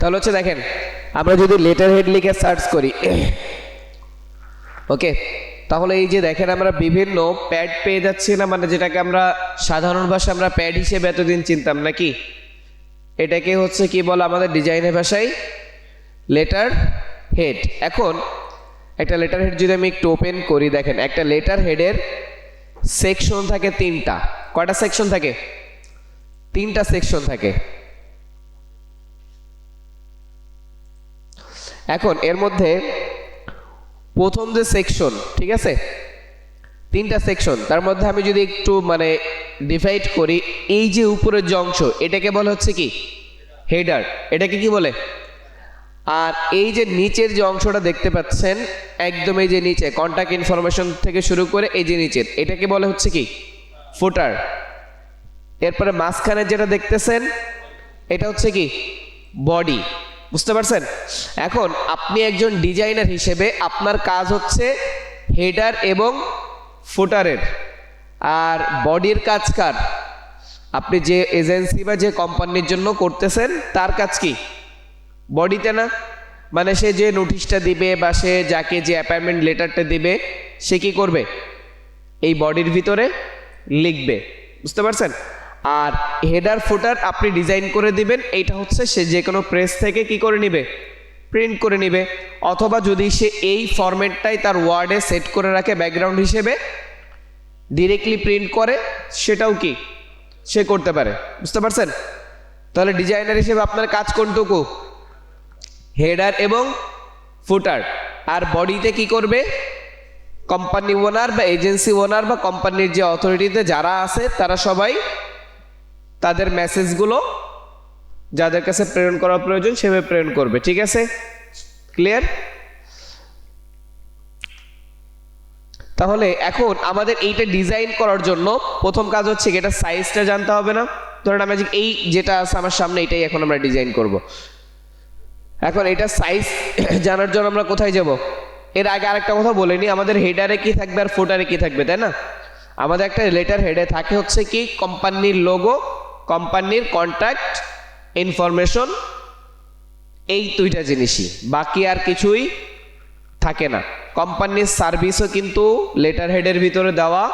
তাহলে হচ্ছে দেখেন আমরা যদি লেটার হেড লিখে সার্চ করি ওকে, তাহলে এই যে দেখেন আমরা বিভিন্ন প্যাড পেয়ে যাচ্ছি না, মানে যেটাকে আমরা সাধারণ ভাষায় আমরা প্যাড হিসেবে এতদিন চিনতাম নাকি, এটাকে হচ্ছে কি বলে আমাদের ডিজাইনের ভাষায় লেটার হেড। এখন একটা লেটার হেড যদি আমি একটু ওপেন করি, দেখেন একটা লেটার হেডের সেকশন থাকে তিনটা। কয়টা সেকশন থাকে? তিনটা সেকশন থাকে। এখন এর মধ্যে প্রথম যে সেকশন, ঠিক আছে, তিনটা সেকশন, তার মধ্যে আমি যদি একটু মানে ডিভাইড করি, এই যে উপরের যে অংশ এটাকে বলা হচ্ছে কি হেডার, এটাকে কি বলে? আর এই যে নিচের যে অংশটা দেখতে পাচ্ছেন একদম এই যে নিচে কন্টাক্ট ইনফরমেশন থেকে শুরু করে এই যে নিচের, এটাকে বলে হচ্ছে কি ফুটার। এরপরে মাঝখানে যেটা দেখতেছেন এটা হচ্ছে কি বডি। বুঝতে পারছেন? এখন আপনি একজন ডিজাইনার হিসেবে আপনার কাজ হচ্ছে হেডার এবং ফুটারের। আর বডির কাজ কার? আপনি যে এজেন্সি বা যে কোম্পানির জন্য করতেছেন তার কাজ কি বডিতে না? মানে সে যে নোটিশটা দিবে বা সে যাকে যে অ্যাপয়েন্টমেন্ট লেটারটা দিবে সে কি করবে? এই বডির ভিতরে লিখবে। বুঝতে পারছেন? আর হেডার ফুটার আপনি ডিজাইন করে দিবেন, এইটা হচ্ছে সে যে কোনো প্রেস থেকে কি করে নিবে? প্রিন্ট করে নিবে। অথবা যদি সে এই ফরম্যাটটাই তার ওয়ার্ডে সেট করে রাখে ব্যাকগ্রাউন্ড হিসেবে, ডিরেক্টলি প্রিন্ট করে, সেটাও কি সে করতে পারে। বুঝতে পারছেন? তাহলে ডিজাইনার হিসেবে আপনার কাজ কোনটুকু? হেডার এবং ফুটার। আর বডিতে কি করবে? কোম্পানি ওনার বা এজেন্সি ওনার বা কোম্পানির যে অথরিটিতে যারা আছে তারা সবাই তাদের মেসেজগুলো যাদের কাছে প্রেরণ করা প্রয়োজন সেভাবে প্রেরণ করবে। ঠিক আছে? ক্লিয়ার? তাহলে এখন আমাদের এইটা ডিজাইন করার জন্য প্রথম কাজ হচ্ছে এটা সাইজটা জানতে হবে না? ধরেন আমি এই যেটা আছে আমার সামনে এটাই এখন আমরা ডিজাইন করব। এখন এটা সাইজ জানার জন্য আমরা কোথায় যাব? এর আগে আরেকটা কথা বলে নিই, আমাদের হেডারে কি থাকবে আর ফুটারে কি থাকবে, তাই না? আমাদের একটা লেটার হেডে থাকে হচ্ছে কি কোম্পানির লোগো, কোম্পানির কন্ট্যাক্ট ইনফরমেশন, এই দুইটা জিনিসই, বাকি আর কিছুই থাকে না। কোম্পানির সার্ভিসও কিন্তু লেটার হেডের ভিতরে দেওয়া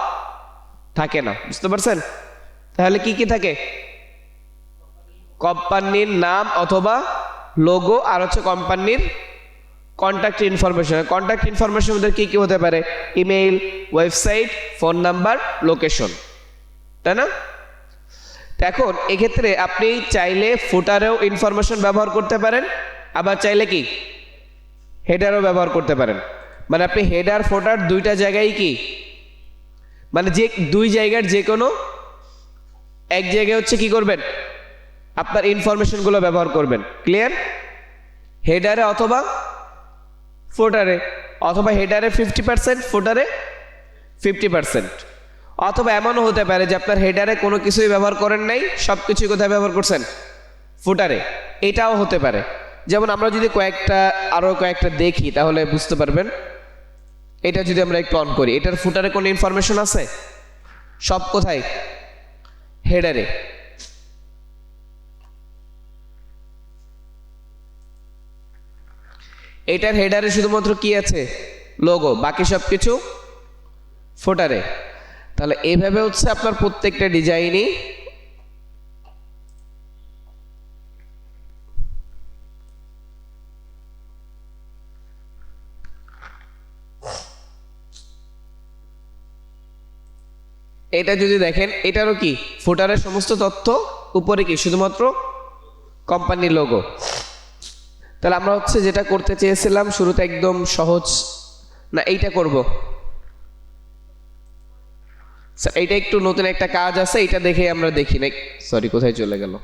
থাকে না। বুঝতে পারছেন? তাহলে কি কি থাকে? কোম্পানির নাম অথবা লোগো, আর হচ্ছে কোম্পানির কন্ট্যাক্ট ইনফরমেশন। কন্ট্যাক্ট ইনফরমেশন ওদের কি কি হতে পারে? Email, website, phone number, location, তাই না? এখন এক্ষেত্রে আপনি চাইলে ফুটারেও ইনফরমেশন ব্যবহার করতে পারেন, আবার চাইলে কি হেডারও ব্যবহার করতে পারেন। মানে আপনি হেডার ফুটার দুইটা জায়গায় কি মানে যে দুই জায়গার যে কোনো এক জায়গায় হচ্ছে কি করবেন? আপনার ইনফরমেশনগুলো ব্যবহার করবেন। ক্লিয়ার? হেডারে অথবা ফুটারে, অথবা হেডারে 50%, ফুটারে 50%। অথবা এমনও হতে পারে যে আপনার হেডারে কোনো কিছুই ব্যবহার করেন নাই, সব কিছুই কোথায় ব্যবহার করছেন? ফুটারে। এটাও হতে পারে। যেমন আমরা যদি আরও কয়েকটা দেখি তাহলে বুঝতে পারবেন। এটা যদি আমরা একটু অন করি, এটার ফুটারে কোনো ইনফরমেশন আছে? সব কোথায়? হেডারে। এটার হেডারে শুধুমাত্র কি আছে? লোগো, বাকি সব কিছু ফুটারে। তাহলে এইভাবে হচ্ছে আপনার প্রত্যেকটা ডিজাইনই এটা যদি দেখেন এটারও কি ফুটারের সমস্ত তথ্য, উপরে কি শুধুমাত্র কোম্পানির লোগো। তাহলে আমরা হচ্ছে যেটা করতে চেয়েছিলাম শুরুতে একদম সহজ না, এইটা করব। এইটা একটু নতুন একটা কাজ আছে, এটা দেখে আমরা দেখি না। সরি, কোথায় চলে গেল?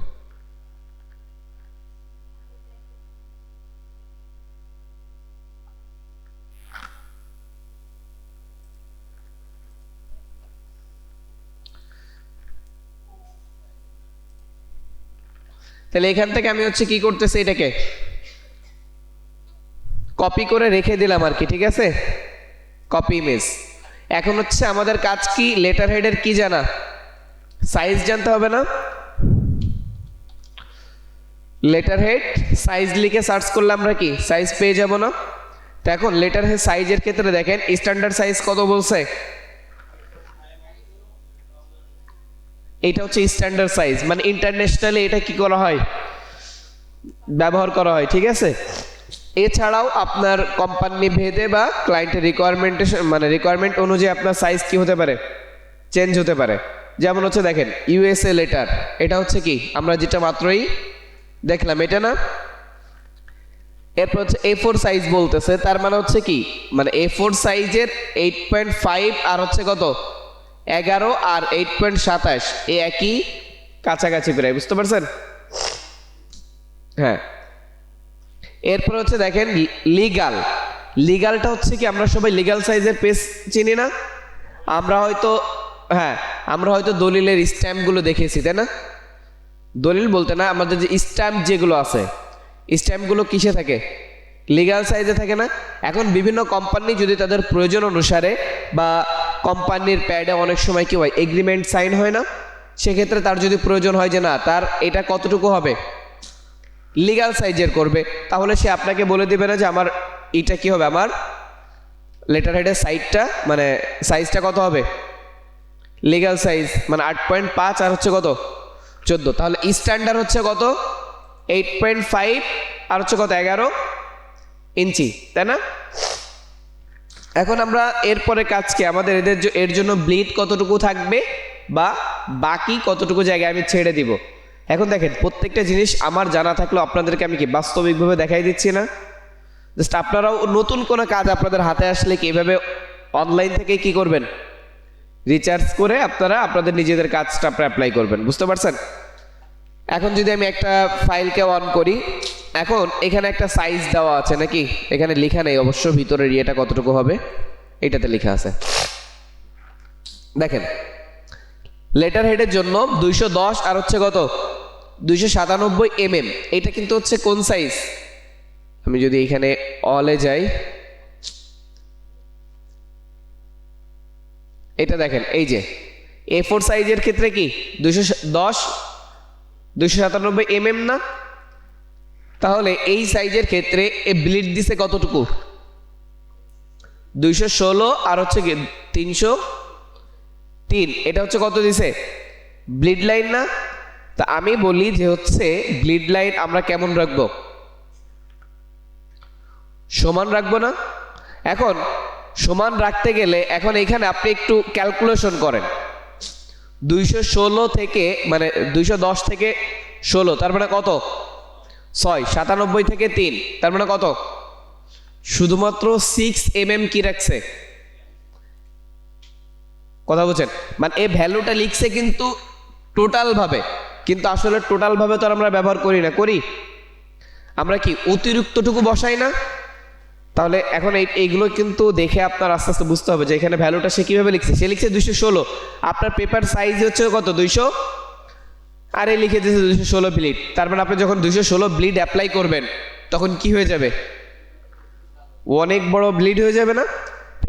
তাহলে এখান থেকে আমি হচ্ছে কি করতেছি, এটাকে কপি করে রেখে দিলাম আর কি। ঠিক আছে? Copy image. এখন হচ্ছে আমাদের কাজ কি? লেটার হেডের কি জানা? সাইজ জানতে হবে না? লেটার হেড সাইজ লিখে সার্চ করলে আমরা কি সাইজ পেয়ে যাব না? তো এখন লেটার হেড সাইজের ক্ষেত্রে দেখেন স্ট্যান্ডার্ড সাইজ কত বলছে, এটা হচ্ছে স্ট্যান্ডার্ড সাইজ, মানে ইন্টারন্যাশনালি এটা কি করা হয়, ব্যবহার করা হয়, ঠিক আছে। এছাড়াও আপনার কোম্পানি ভেদে বা ক্লায়েন্টের রিকোয়ারমেন্ট অনুযায়ী আপনার সাইজ কি হতে পারে, চেঞ্জ হতে পারে। যেমন হচ্ছে দেখেন ইউএসএ লেটার, এটা হচ্ছে কি আমরা যেটা মাত্রই দেখলাম এটা না। এরপর হচ্ছে A4 সাইজ বলতেছে, তার মানে হচ্ছে কি, মানে A4 সাইজের 8.5 আর হচ্ছে কত 11 আর 8.27 এই একই কাছাকাছি প্রায়, বুঝতে পারছেন? হ্যাঁ। এরপর হচ্ছে দেখেন লিগালটা হচ্ছে কি আমরা সবাই লিগাল সাইজের পেজ চিনি না? আমরা হয়তো দলিলের স্ট্যাম্পগুলো দেখেছি, তাই না? দলিল বলতে না, আমাদের যে স্ট্যাম্প যেগুলো আছে, স্ট্যাম্পগুলো কিসে থাকে, লিগাল সাইজে থাকে না? এখন বিভিন্ন কোম্পানি যদি তাদের প্রয়োজন অনুসারে বা কোম্পানির প্যাডে অনেক সময় কি হয় এগ্রিমেন্ট সাইন হয় না, সেক্ষেত্রে তার যদি প্রয়োজন হয় যে না তার এটা কতটুকু হবে লিগাল সাইজের করবে, তাহলে সে আপনাকে বলে দেবে না যে আমার এটা কি হবে, আমার লেটার হেডের সাইজটা কত হবে লিগাল সাইজ, মানে 8.5 আর হচ্ছে কত 14। তাহলে স্ট্যান্ডার্ড হচ্ছে কত 8.5 আর হচ্ছে কত 11 ইঞ্চি, তাই না? এখন আমরা এরপরে কাজকে আমাদের এর জন্য ব্লিড কতটুকু থাকবে বা বাকি কতটুকু জায়গায় আমি ছেড়ে দিব। এখন দেখেন প্রত্যেকটা জিনিস আমার জানা থাকলেও আপনাদেরকে আমি কি বাস্তবিকভাবে দেখাই দিচ্ছি না, জাস্ট আপনারাও নতুন কোনো কাজ আপনাদের হাতে আসলে কি এভাবে অনলাইন থেকে কি করবেন, রিচার্জ করে আপনারা আপনাদের নিজেদের কাজটা অ্যাপ্লাই করবেন, বুঝতে পারছেন? এখন যদি আমি একটা ফাইলকে অন করি, এখন এখানে একটা সাইজ দেওয়া আছে নাকি, এখানে লেখা নেই অবশ্য ভিতরের ইয়েটা কতটুকু হবে, এটাতে লেখা আছে। দেখেন লেটার হেডের জন্য 210 আর হচ্ছে কত 297 mm, এটা কিন্তু হচ্ছে কোন সাইজ, আমি যদি এখানে অলে যাই, এটা দেখেন এই যে A4 সাইজের ক্ষেত্রে কি 297 mm না? তাহলে এই সাইজের ক্ষেত্রে এ ব্লিড দিছে কতটুকু 216 আর হচ্ছে 303, এটা হচ্ছে কত দিছে ব্লিড লাইন না? তা আমি বলি যে হচ্ছে ব্লিড লাইন আমরা কেমন রাখবো, সমান রাখবো না? এখন সমান রাখতে গেলে এখন এখানে আপনি একটু ক্যালকুলেশন করেন, 216 থেকে মানে 210 থেকে 16 তার মানে কত 6, 97 থেকে 3 তার মানে কত, শুধুমাত্র 6 mm কি রাখছে, কথা বলছেন? মানে এই ভ্যালুটা লিখছে কিন্তু টোটাল ভাবে, কিন্তু আসলে টোটাল ভাবে তো আমরা ব্যবহার করি না, করি আমরা কি অতিরিক্তটুকু বসাই না? তাহলে এখন এইগুলো কিন্তু দেখে আপনার আস্তে আস্তে বুঝতে হবে যে এখানে ভ্যালুটা সে কিভাবে লিখছে, সে লিখছে 216, আপনার পেপার সাইজ হচ্ছে কত 200 আর এই লিখে দিয়েছে 216 ব্লিড, তার মানে আপনি যখন 216 ব্লিড অ্যাপ্লাই করবেন তখন কি হয়ে যাবে, অনেক বড় ব্লিড হয়ে যাবে না?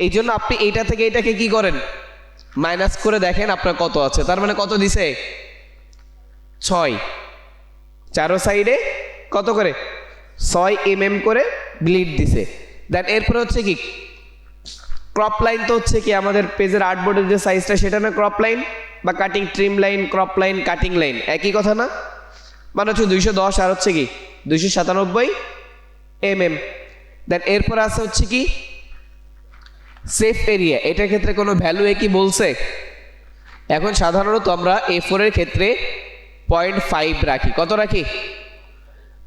এই জন্য আপনি এইটা থেকে এটাকে কি করেন মাইনাস করে দেখেন আপনার কত আছে, তার মানে কত দিছে 6, চারো সাইডে কত করে 6 mm করে ব্লিড দিছে। দেন এরপরে হচ্ছে কি ক্রপ লাইন, তো হচ্ছে কি আমাদের পেজের আর্টবোর্ডের যে সাইজটা সেটা না ক্রপ লাইন বা cutting trim line, crop line, cutting line একই কথা না? মানে হচ্ছে 210 আর হচ্ছে কি 297 mm। দেন এরপর আছে হচ্ছে কি সেফ এরিয়া, এটার ক্ষেত্রে কোনো ভ্যালু কি বলছে? এখন সাধারণত আমরা A4 এর ক্ষেত্রে 0.5 রাখি, কত রাখি?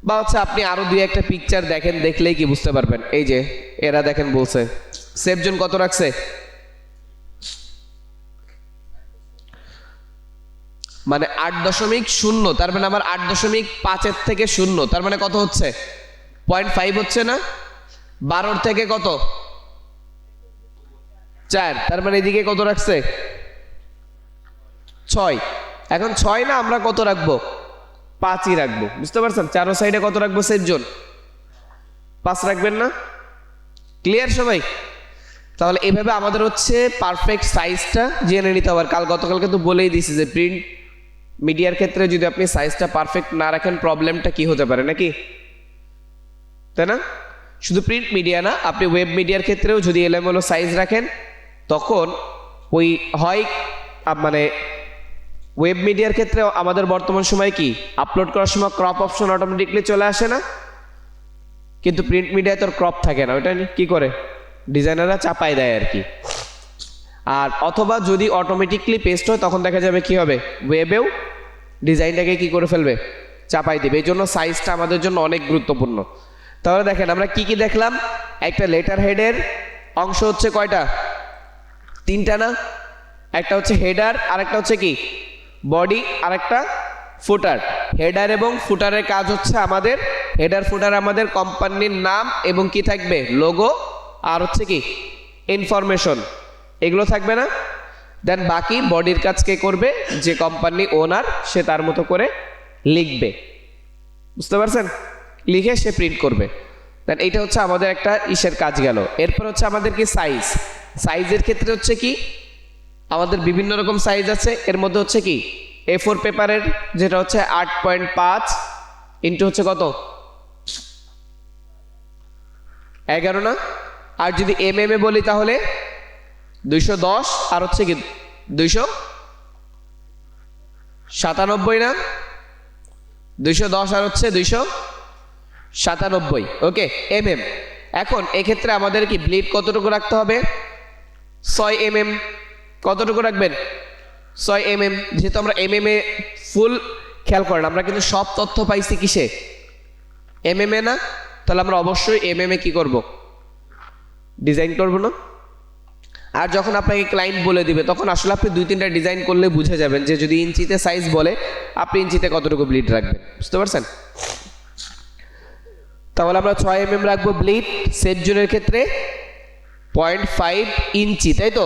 বা হচ্ছে আপনি আরো দুই একটা পিকচার দেখেন, দেখলেই কি বুঝতে পারবেন। এই যে এরা দেখেন বলছে সেফ জোন কত রাখছে, মানে 8.0, তার মানে আমার 8.5 এর থেকে 0, তার মানে কত হচ্ছে 0.5 হচ্ছে না? 12 থেকে কত 4, তার মানে এদিকে কত রাখছে 6। এখন 6 না, আমরা কত রাখবো 5ই রাখবো, বুঝতে পারছেন? চারো সাইডে কত রাখবো সেফ জোন 5 রাখবেন না? ক্লিয়ার সবাই? তাহলে এভাবে আমাদের হচ্ছে পারফেক্ট সাইজটা জেনে নিতে হবে। গতকালকে তো বলেই দিয়েছি যে প্রিন্ট মিডিয়ার ক্ষেত্রে যদি আপনি সাইজটা পারফেক্ট না রাখেন প্রবলেমটা কি হতে পারে নাকি, তাই না? শুধু প্রিন্ট মিডিয়া না, আপনি ওয়েব মিডিয়ার ক্ষেত্রেও যদি এলোমেলো সাইজ রাখেন তখন ওই হয় মানে ওয়েব মিডিয়ার ক্ষেত্রে আমাদের বর্তমান সময় কি আপলোড করার সময় ক্রপ অপশন অটোমেটিকলি চলে আসে না, কিন্তু প্রিন্ট মিডিয়ায় তোর ক্রপ থাকে না, ওইটা কি করে ডিজাইনাররা চাপাই দেয় আর কি। আর অথবা যদি অটোমেটিকলি পেস্ট হয় তখন দেখা যাবে কি হবে, ওয়েবেও ডিজাইনটাকে কি করে ফেলবে, চাপাই দেবে। এই জন্য সাইজটা আমাদের জন্য অনেক গুরুত্বপূর্ণ। তাহলে দেখেন আমরা কি কি দেখলাম, একটা লেটার হেডের অংশ হচ্ছে কয়টা, তিনটা না, একটা হচ্ছে হেডার, আরেকটা হচ্ছে কি বডি, আরেকটা ফুটার। হেডার এবং ফুটারের কাজ হচ্ছে আমাদের হেডার ফুটার আমাদের কোম্পানির নাম এবং কি থাকবে লোগো আর হচ্ছে কি ইনফরমেশন, এগুলো থাকবে না। দেন বাকি বডির কাজ কে করবে, যে কোম্পানি ওনার সে তার মতো করে লিখবে, বুঝতে পারছেন, লিখে সে প্রিন্ট করবে। দেন এইটা হচ্ছে আমাদের একটা ইসের কাজ গেল। এরপর হচ্ছে আমাদের কি সাইজ, সাইজের ক্ষেত্রে হচ্ছে কি আমাদের বিভিন্ন রকম সাইজ আছে। এর মধ্যে হচ্ছে কি A4 পেপারের যেটা হচ্ছে 8.5 ইন্টু হচ্ছে কত 11 না, আর যদি mm এ বলি তাহলে 210 আর হচ্ছে কি 297 না, 210 আর হচ্ছে 297, ওকে mm। এখন এক্ষেত্রে আমাদের কি ব্লিড কতটুকু রাখতে হবে, 6 mm। কতটুকু রাখবেন, 6 mm। যেহেতু আমরা mm এ ফুল খেয়াল করেন, আমরা কিন্তু সব তথ্য পাইছি কিসে, mm এ না, তাহলে আমরা অবশ্যই mm এ কি করব, ডিজাইন করব না। আর যখন আপনাকে ক্লায়েন্ট বলে দিবে তখন আসলে আপনি 2-3টা ডিজাইন করলে বুঝে যাবেন যে যদি ইঞ্চিতে সাইজ বলে আপনি ইঞ্চিতে কতটুকু ব্লিড রাখবেন, বুঝতে পারছেন। তাহলে আমরা 6 mm রাখবো ব্লিড। সেফ জোনের ক্ষেত্রে 0.5 ইঞ্চি, তাই তো,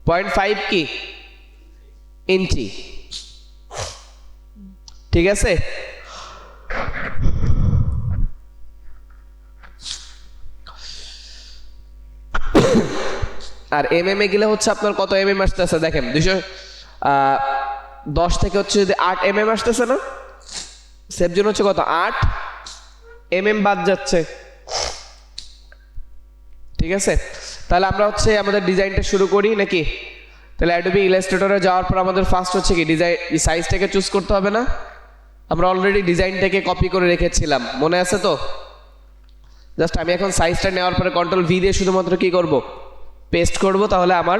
0.5 কি ইঞ্চি, ঠিক আছে। আর mm এ গেলে হচ্ছে আপনার কত mm আসতেছে দেখেন, 210 থেকে হচ্ছে যদি 8 mm আসতেছে না, সেফ জোন হচ্ছে কত 8 mm বাদ যাচ্ছে, ঠিক আছে। তাহলে আমরা হচ্ছে আমাদের ডিজাইনটা শুরু করি নাকি। তাহলে অ্যাডোবি ইলাস্ট্রেটরে যাওয়ার পর আমাদের ফার্স্ট হচ্ছে কি ডিজাইন সাইজটাকে চুজ করতে হবে না, আমরা অলরেডি ডিজাইনটাকে কপি করে রেখেছিলাম, মনে আছে তো। জাস্ট আমি এখন সাইজটা নেওয়ার পরে কন্ট্রোল ভি দিয়ে শুধুমাত্র কি করব, পেস্ট করব, তাহলে আমার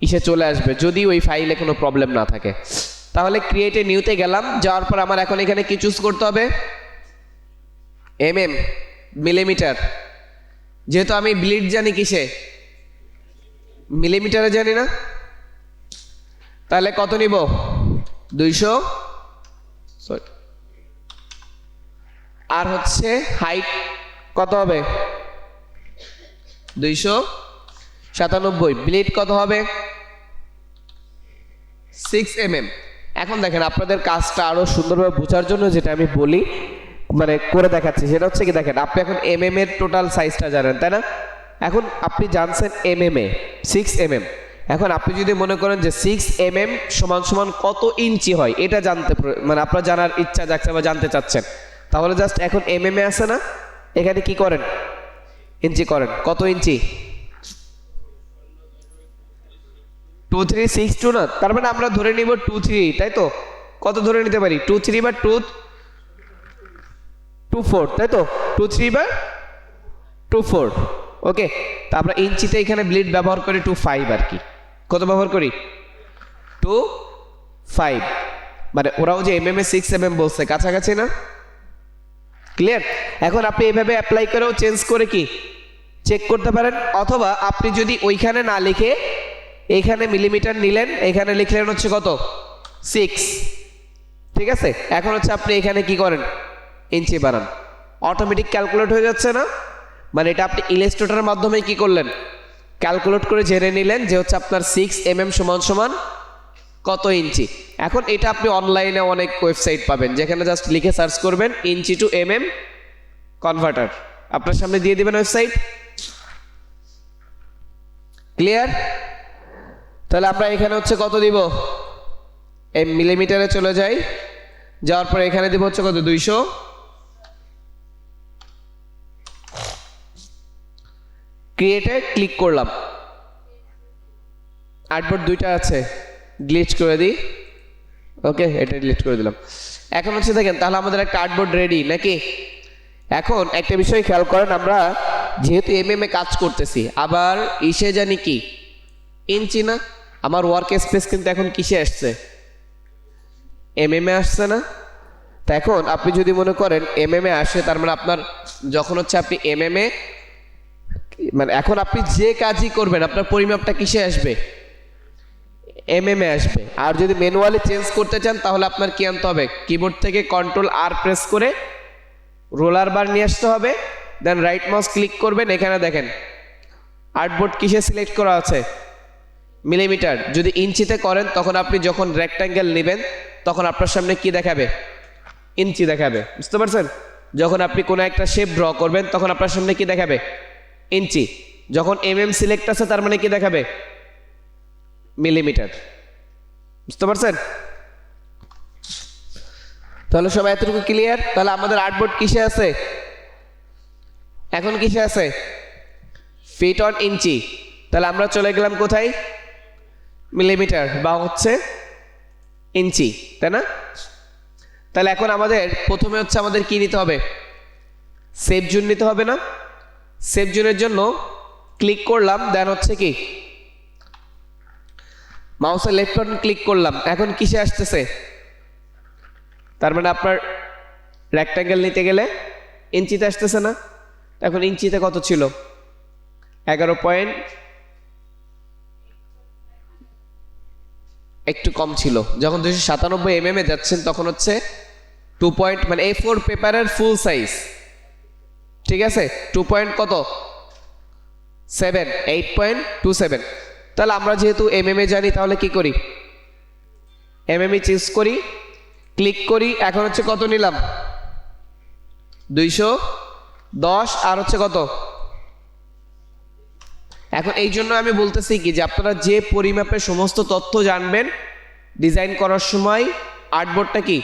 ইসে চলে আসবে, যদি ওই ফাইলে কোনো প্রবলেম না থাকে। তাহলে ক্রিয়েট এ নিউতে গেলাম, যাওয়ার পর আমার এখন এখানে কি চুজ করতে হবে, mm মিলিমিটার। যেহেতু আমি ব্লিড জানি কিসে, মিলিমিটারে জানি না, তাহলে কত নিব 200, আর হচ্ছে হাইট কত হবে 297, ব্লিড কত হবে 6 mm। এখন দেখেন আপনাদের কাজটা আরো সুন্দরভাবে বোঝার জন্য যেটা আমি বলি মানে করে দেখাচ্ছি, সেটা হচ্ছে কি দেখেন আপনি এখন mm এর টোটাল সাইজটা জানেন, তাই না। এখন আপনি জানছেন mm এ 6 mm। এখন আপনি যদি মনে করেন যে 6 mm সমান সমান কত ইঞ্চি হয়, এটা জানতে মানে আপনার জানার ইচ্ছা জাগছে বা জানতে চাচ্ছেন, তাহলে জাস্ট এখন mm এ আছে না, এখানে কি করেন ইঞ্চি করেন, কত ইঞ্চি 2362 না, তার মানে আমরা ধরে নিব 23, তাই তো। কত ধরে নিতে পারি 23 বা 24, তাই তো, 23 বা 24, ওকে। তা আমরা ইঞ্চিতে এখানে ব্লিড ব্যবহার করি 25 আর কি, কত ব্যবহার করি 25, মানে ওরাও যে mm এ 6 mm বলছে, কাছাকাছি না, ক্লিয়ার। এখন আপনি এইভাবে অ্যাপ্লাই করেও চেঞ্জ করে কি চেক করতে পারেন, অথবা আপনি যদি ওইখানে না লিখে এইখানে মিলিমিটার নিলেন, এখানে লিখলেন হচ্ছে কত 6, ঠিক আছে। এখন হচ্ছে আপনি এখানে কি করেন ইঞ্চি বানান, অটোমেটিক ক্যালকুলেট হয়ে যাচ্ছে না, মানে এটা আপনি ইলাস্ট্রেটরের মাধ্যমে কি করলেন ক্যালকুলেট করে জেনে নিলেন যে হচ্ছে আপনার 6 mm সমান সমান কত ইঞ্চি। এখন এটা আপনি অনলাইনে অনেক ওয়েবসাইট পাবেন যেখানে জাস্ট লিখে সার্চ করবেন ইঞ্চি টু mm কনভার্টার, আপনার সামনে দিয়ে দিবেন ওয়েবসাইট, ক্লিয়ার। তাহলে আমরা এখানে হচ্ছে কত দিব এই মিলিমিটারে চলে যাই, যাওয়ার পরে এখানে দিব হচ্ছে কত 200, ক্রিয়েটে ক্লিক করলাম, আর্টবোর্ড দুইটা আছে, ডিলিট করে দিই। ওকে, এটা ডিলিট করে দিলাম। এখন হচ্ছে দেখেন তাহলে আমাদের একটা আর্টবোর্ড রেডি নাকি। এখন একটা বিষয় খেয়াল করেন, আমরা যেহেতু এমএম এ কাজ করতেছি, আবার ইসে জানি কি ইঞ্চি না, আমার ওয়ার্ক স্পেস কিন্তু এখন কিসে আসছে, এমএম এ আসছে না। তা এখন আপনি যদি মনে করেন এমএম এ আসে, তার মানে আপনার যখন হচ্ছে আপনি এমএম এ মানে এখন আপনি যে কাজই করবেন আপনার পরিমাপটা কিসে আসবে, এমএম এ আসবে। আর যদি ম্যানুয়ালি চেঞ্জ করতে চান তাহলে আপনার কি আনতে হবে, কিবোর্ড থেকে কন্ট্রোল আর প্রেস করে রোলার বার নিয়ে আসতে হবে, দেন রাইট মাউস ক্লিক করবেন, এখানে দেখেন আর্টবোর্ড কিসে সিলেক্ট করা আছে, মিলিমিটার। যদি ইঞ্চিতে করেন তখন আপনি যখন রেক্ট্যাঙ্গেল নেবেন তখন আপনার সামনে কি দেখাবে, ইঞ্চি দেখাবে, বুঝতে পারছেন। যখন আপনি কোনো একটা শেপ ড্র করবেন তখন আপনার সামনে কি দেখাবে, ইঞ্চি। যখন এমএম সিলেক্ট আছে তার মানে কি দেখাবে, মিলিমিটার, বুঝতে পারছেন। তাহলে সবাই এতটুকু ক্লিয়ার। তাহলে আমাদের আর্টবোর্ড কিসে আছে, এখন কিসে আছে, ফিট অন ইঞ্চি। তাহলে আমরা চলে গেলাম কোথায়, মিলিমিটার বা হচ্ছে ইঞ্চি, তাই না। তাহলে এখন আমাদের প্রথমে হচ্ছে আমাদের কি নিতে হবে, সেভ জোন নিতে হবে না। সেভ জোনের জন্য ক্লিক করলাম, দেন হচ্ছে কি মাউসের লেফট বাটন ক্লিক করলাম, এখন কিসে আসতেছে, তার মানে আপনার রেক্ট্যাঙ্গেল নিতে গেলে ইঞ্চিতে আসতেছে না। এখন ইঞ্চিতে কত ছিল, 11 পয়েন্ট, একটু কম ছিল। যখন 297 mm এ যাচ্ছেন তখন হচ্ছে 2 পয়েন্ট, মানে A4 পেপারের ফুল সাইজ, ঠিক আছে, 2 পয়েন্ট কত 7, 8.27। তাহলে আমরা যেহেতু mm এ জানি তাহলে কি করি, mm চেঞ্জ করি, ক্লিক করি। এখন হচ্ছে কত নিলাম, 210, আর হচ্ছে কত। এখন এই জন্য আমি বলতেছি কি যে আপনারা যে পরিমাপের সমস্ত তথ্য জানবেন ডিজাইন করার সময় আর্টবোর্ডটা কি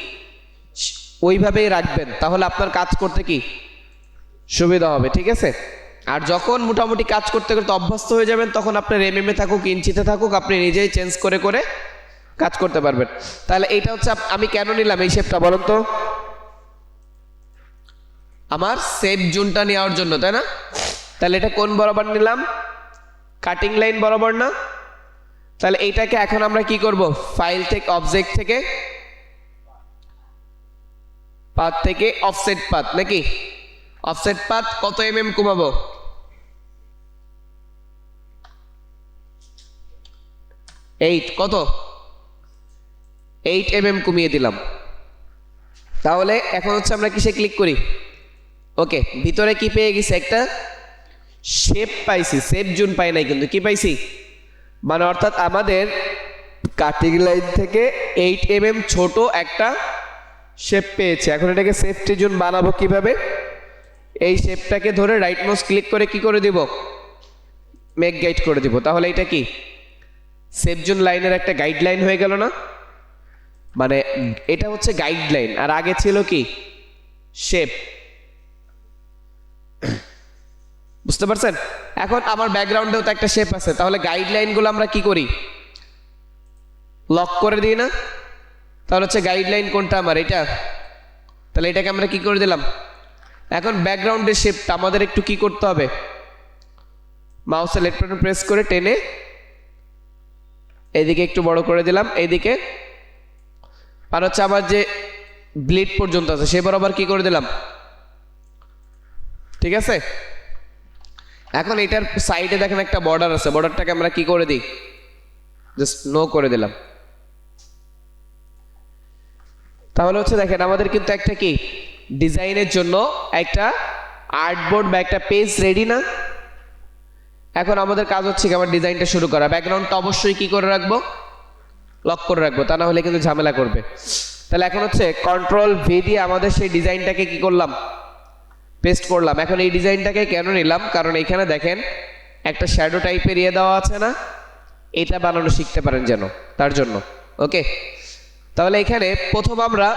ওইভাবেই রাখবেন, তাহলে আপনার কাজ করতে কি সুবিধা হবে, ঠিক আছে। আর যখন মোটামুটি কাজ করতে করতে অভ্যস্ত হয়ে যাবেন তখন আপনার এমএম এ থাকুক ইঞ্চিতে থাকুক আপনি নিজেই চেঞ্জ করে করে কাজ করতে পারবেন। তাহলে এইটা হচ্ছে আমি কেন নিলাম এই শেপটা বলুন তো, আমার সেভ জোনটা নেওয়ার জন্য, তাই না। তাহলে এটা কোন বরাবর নিলাম, কাটিং লাইন বরাবর না। তাহলে এইটাকে এখন আমরা কি করব, ফাইল থেকে অবজেক্ট থেকে পাথ থেকে অফসেট পাথ, নাকি অফসেট পাথ কত এমএম কমাবো, 8, কত 8 mm কমিয়ে দিলাম। তাহলে এখন হচ্ছে আমরা কিসে ক্লিক করি, ওকে, ভিতরে কি পেয়ে গেছি, একটা শেপ পাইছি, সেভ জোন পাই নাই কিন্তু কি পাইছি, মানে অর্থাৎ আমাদের কাটিং লাইন থেকে 8 mm ছোট একটা শেপ পেয়েছে। এখন এটাকে সেফটি জোন বানাবো কিভাবে, এই শেপটাকে ধরে রাইট মাউস ক্লিক করে কি করে দিব, মেক গাইড করে দিব। তাহলে এটা কি সেভ জোন লাইনের একটা গাইডলাইন হয়ে গেল না, মানে এটা হচ্ছে গাইডলাইন আর আগে ছিল কি শেপ, বুঝতে পারছেন। এখন আমার ব্যাকগ্রাউন্ডেও তো একটা শেপ আছে, তাহলে গাইডলাইনগুলো আমরা কি করি, লক করে দিই না। তাহলে হচ্ছে গাইডলাইন কোনটা আমার, এটা, তাহলে এটাকে আমরা কি করে দিলাম। এখন ব্যাকগ্রাউন্ডের শেপটা আমাদের একটু কি করতে হবে, মাউসের লেফট বাটন প্রেস করে টেনে এইদিকে একটু বড় করে দিলাম, এইদিকে, আর হচ্ছে আবার যে ব্লিড পর্যন্ত আছে সে বরাবর কি করে দিলাম, ঠিক আছে। এখন এটার সাইডে দেখেন একটা বর্ডার আছে, বর্ডারটাকে আমরা কি করে দিই, জাস্ট নো করে দিলাম। তাহলে হচ্ছে দেখেন আমাদের কিন্তু একটা কি ডিজাইনের জন্য একটা আর্টবোর্ড বা একটা পেজ রেডি না। এখন আমাদের কাজ হচ্ছে কি আমার ডিজাইনটা শুরু করা, ব্যাকগ্রাউন্ডটা অবশ্যই কি করে রাখবো, লক করে রাখবো, তা না হলে কিন্তু ঝামেলা করবে। তাহলে এখন হচ্ছে কন্ট্রোল ভি দিয়ে আমাদের সেই ডিজাইনটাকে কি করলাম, পেস্ট করলাম। এখন এই ডিজাইনটাকে কেন নিলাম, কারণ এখানে দেখেন একটা শ্যাডো টাইপের ইয়ে দেওয়া আছে না, এটা বানানো শিখতে পারেন যেন, তার জন্য। ওকে, তাহলে এখানে প্রথম আমরা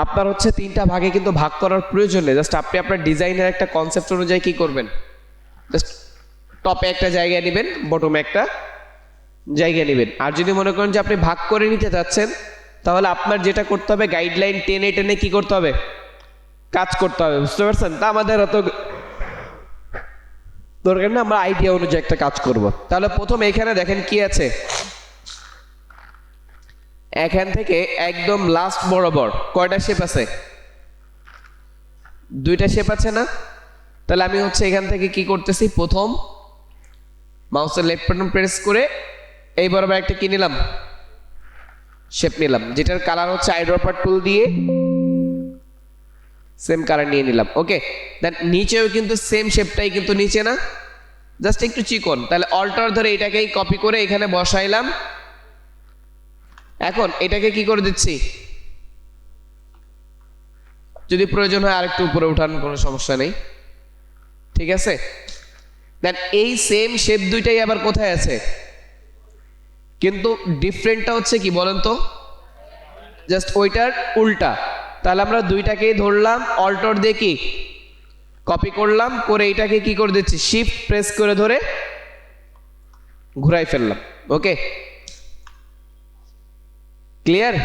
আপনার হচ্ছে তিনটা ভাগে কিন্তু ভাগ করার প্রয়োজন নেই, জাস্ট আপনি আপনার ডিজাইনের একটা কনসেপ্ট অনুযায়ী কি করবেন, জাস্ট টপে একটা জায়গা নেবেন, বটমে একটা জায়গা নেবেন। আর যদি মনে করেন যে আপনি ভাগ করে নিতে চাচ্ছেন, তাহলে আপনার যেটা করতে হবে গাইডলাইন টেনে টেনে কি করতে হবে, কাজ করতে হবে, বুঝতে পারছেন? তা আমাদের অত দরকার না, আমরা আইডিয়া অনুযায়ী একটা কাজ করব। তাহলে প্রথম এখানে দেখেন কি আছে, এখান থেকে একদম লাস্ট বরাবর কয়টা শেপ আছে, দুইটা শেপ আছে না? তাহলে আমি হচ্ছে এখান থেকে কি করতেছি, প্রথম মাউসের লেফট বাটন প্রেস করে এই বরাবর একটা কি নিলাম, শেপ নিলাম, যেটার কালার হচ্ছে আইড্রপার টুল দিয়ে সেম কালার নিয়ে নিলাম। ওকে, দেন নিচেও কিন্তু সেম শেপটাই কিন্তু নিচে না, জাস্ট একটু চিকন। তাহলে অল্টার ধরে এটাকেই কপি করে এখানে বসাইলাম। এখন এটাকে কি করে দিচ্ছি, যদি প্রয়োজন হয় আরেকটু উপরে উঠান, কোনো সমস্যা নেই, ঠিক আছে? দেন এই সেম শেপ দুইটাই আবার কোথায় আছে, কিন্তু ডিফারেন্টটা হচ্ছে কি বলেন তো, জাস্ট ওইটার উল্টা। তাহলে আমরা দুইটাকেই ধরলাম, অল্টার দিয়ে কি কপি করলাম, করে এইটাকে কি করে দিচ্ছি, শিফট প্রেস করে ধরে ঘুরাই ফেললাম। ওকে, ক্লিয়ার?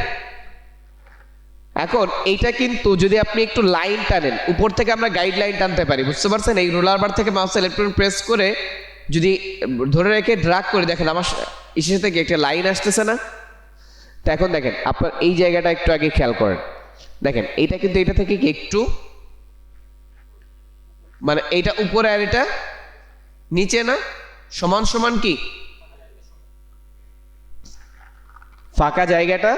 এখন এইটা কিন্তু যদি আপনি একটু লাইন টানেন, উপর থেকে আমরা গাইডলাইন টানতে পারি, বুঝতে পারছেন? এই রোলার বার থেকে মাউস ইলেকট্রন প্রেস করে যদি ধরে রেখে ড্রাগ করে দেখেন আমার ইসের থেকে একটা লাইন আসতেছে না? তো এখন দেখেন আপনার এই জায়গাটা একটু আগে খেয়াল করেন, দেখেন এইটা কিন্তু এটা থেকে কি একটু মানে এইটা উপরে আর এটা নিচে না, সমান সমান কি ফাঁকা জায়গাটা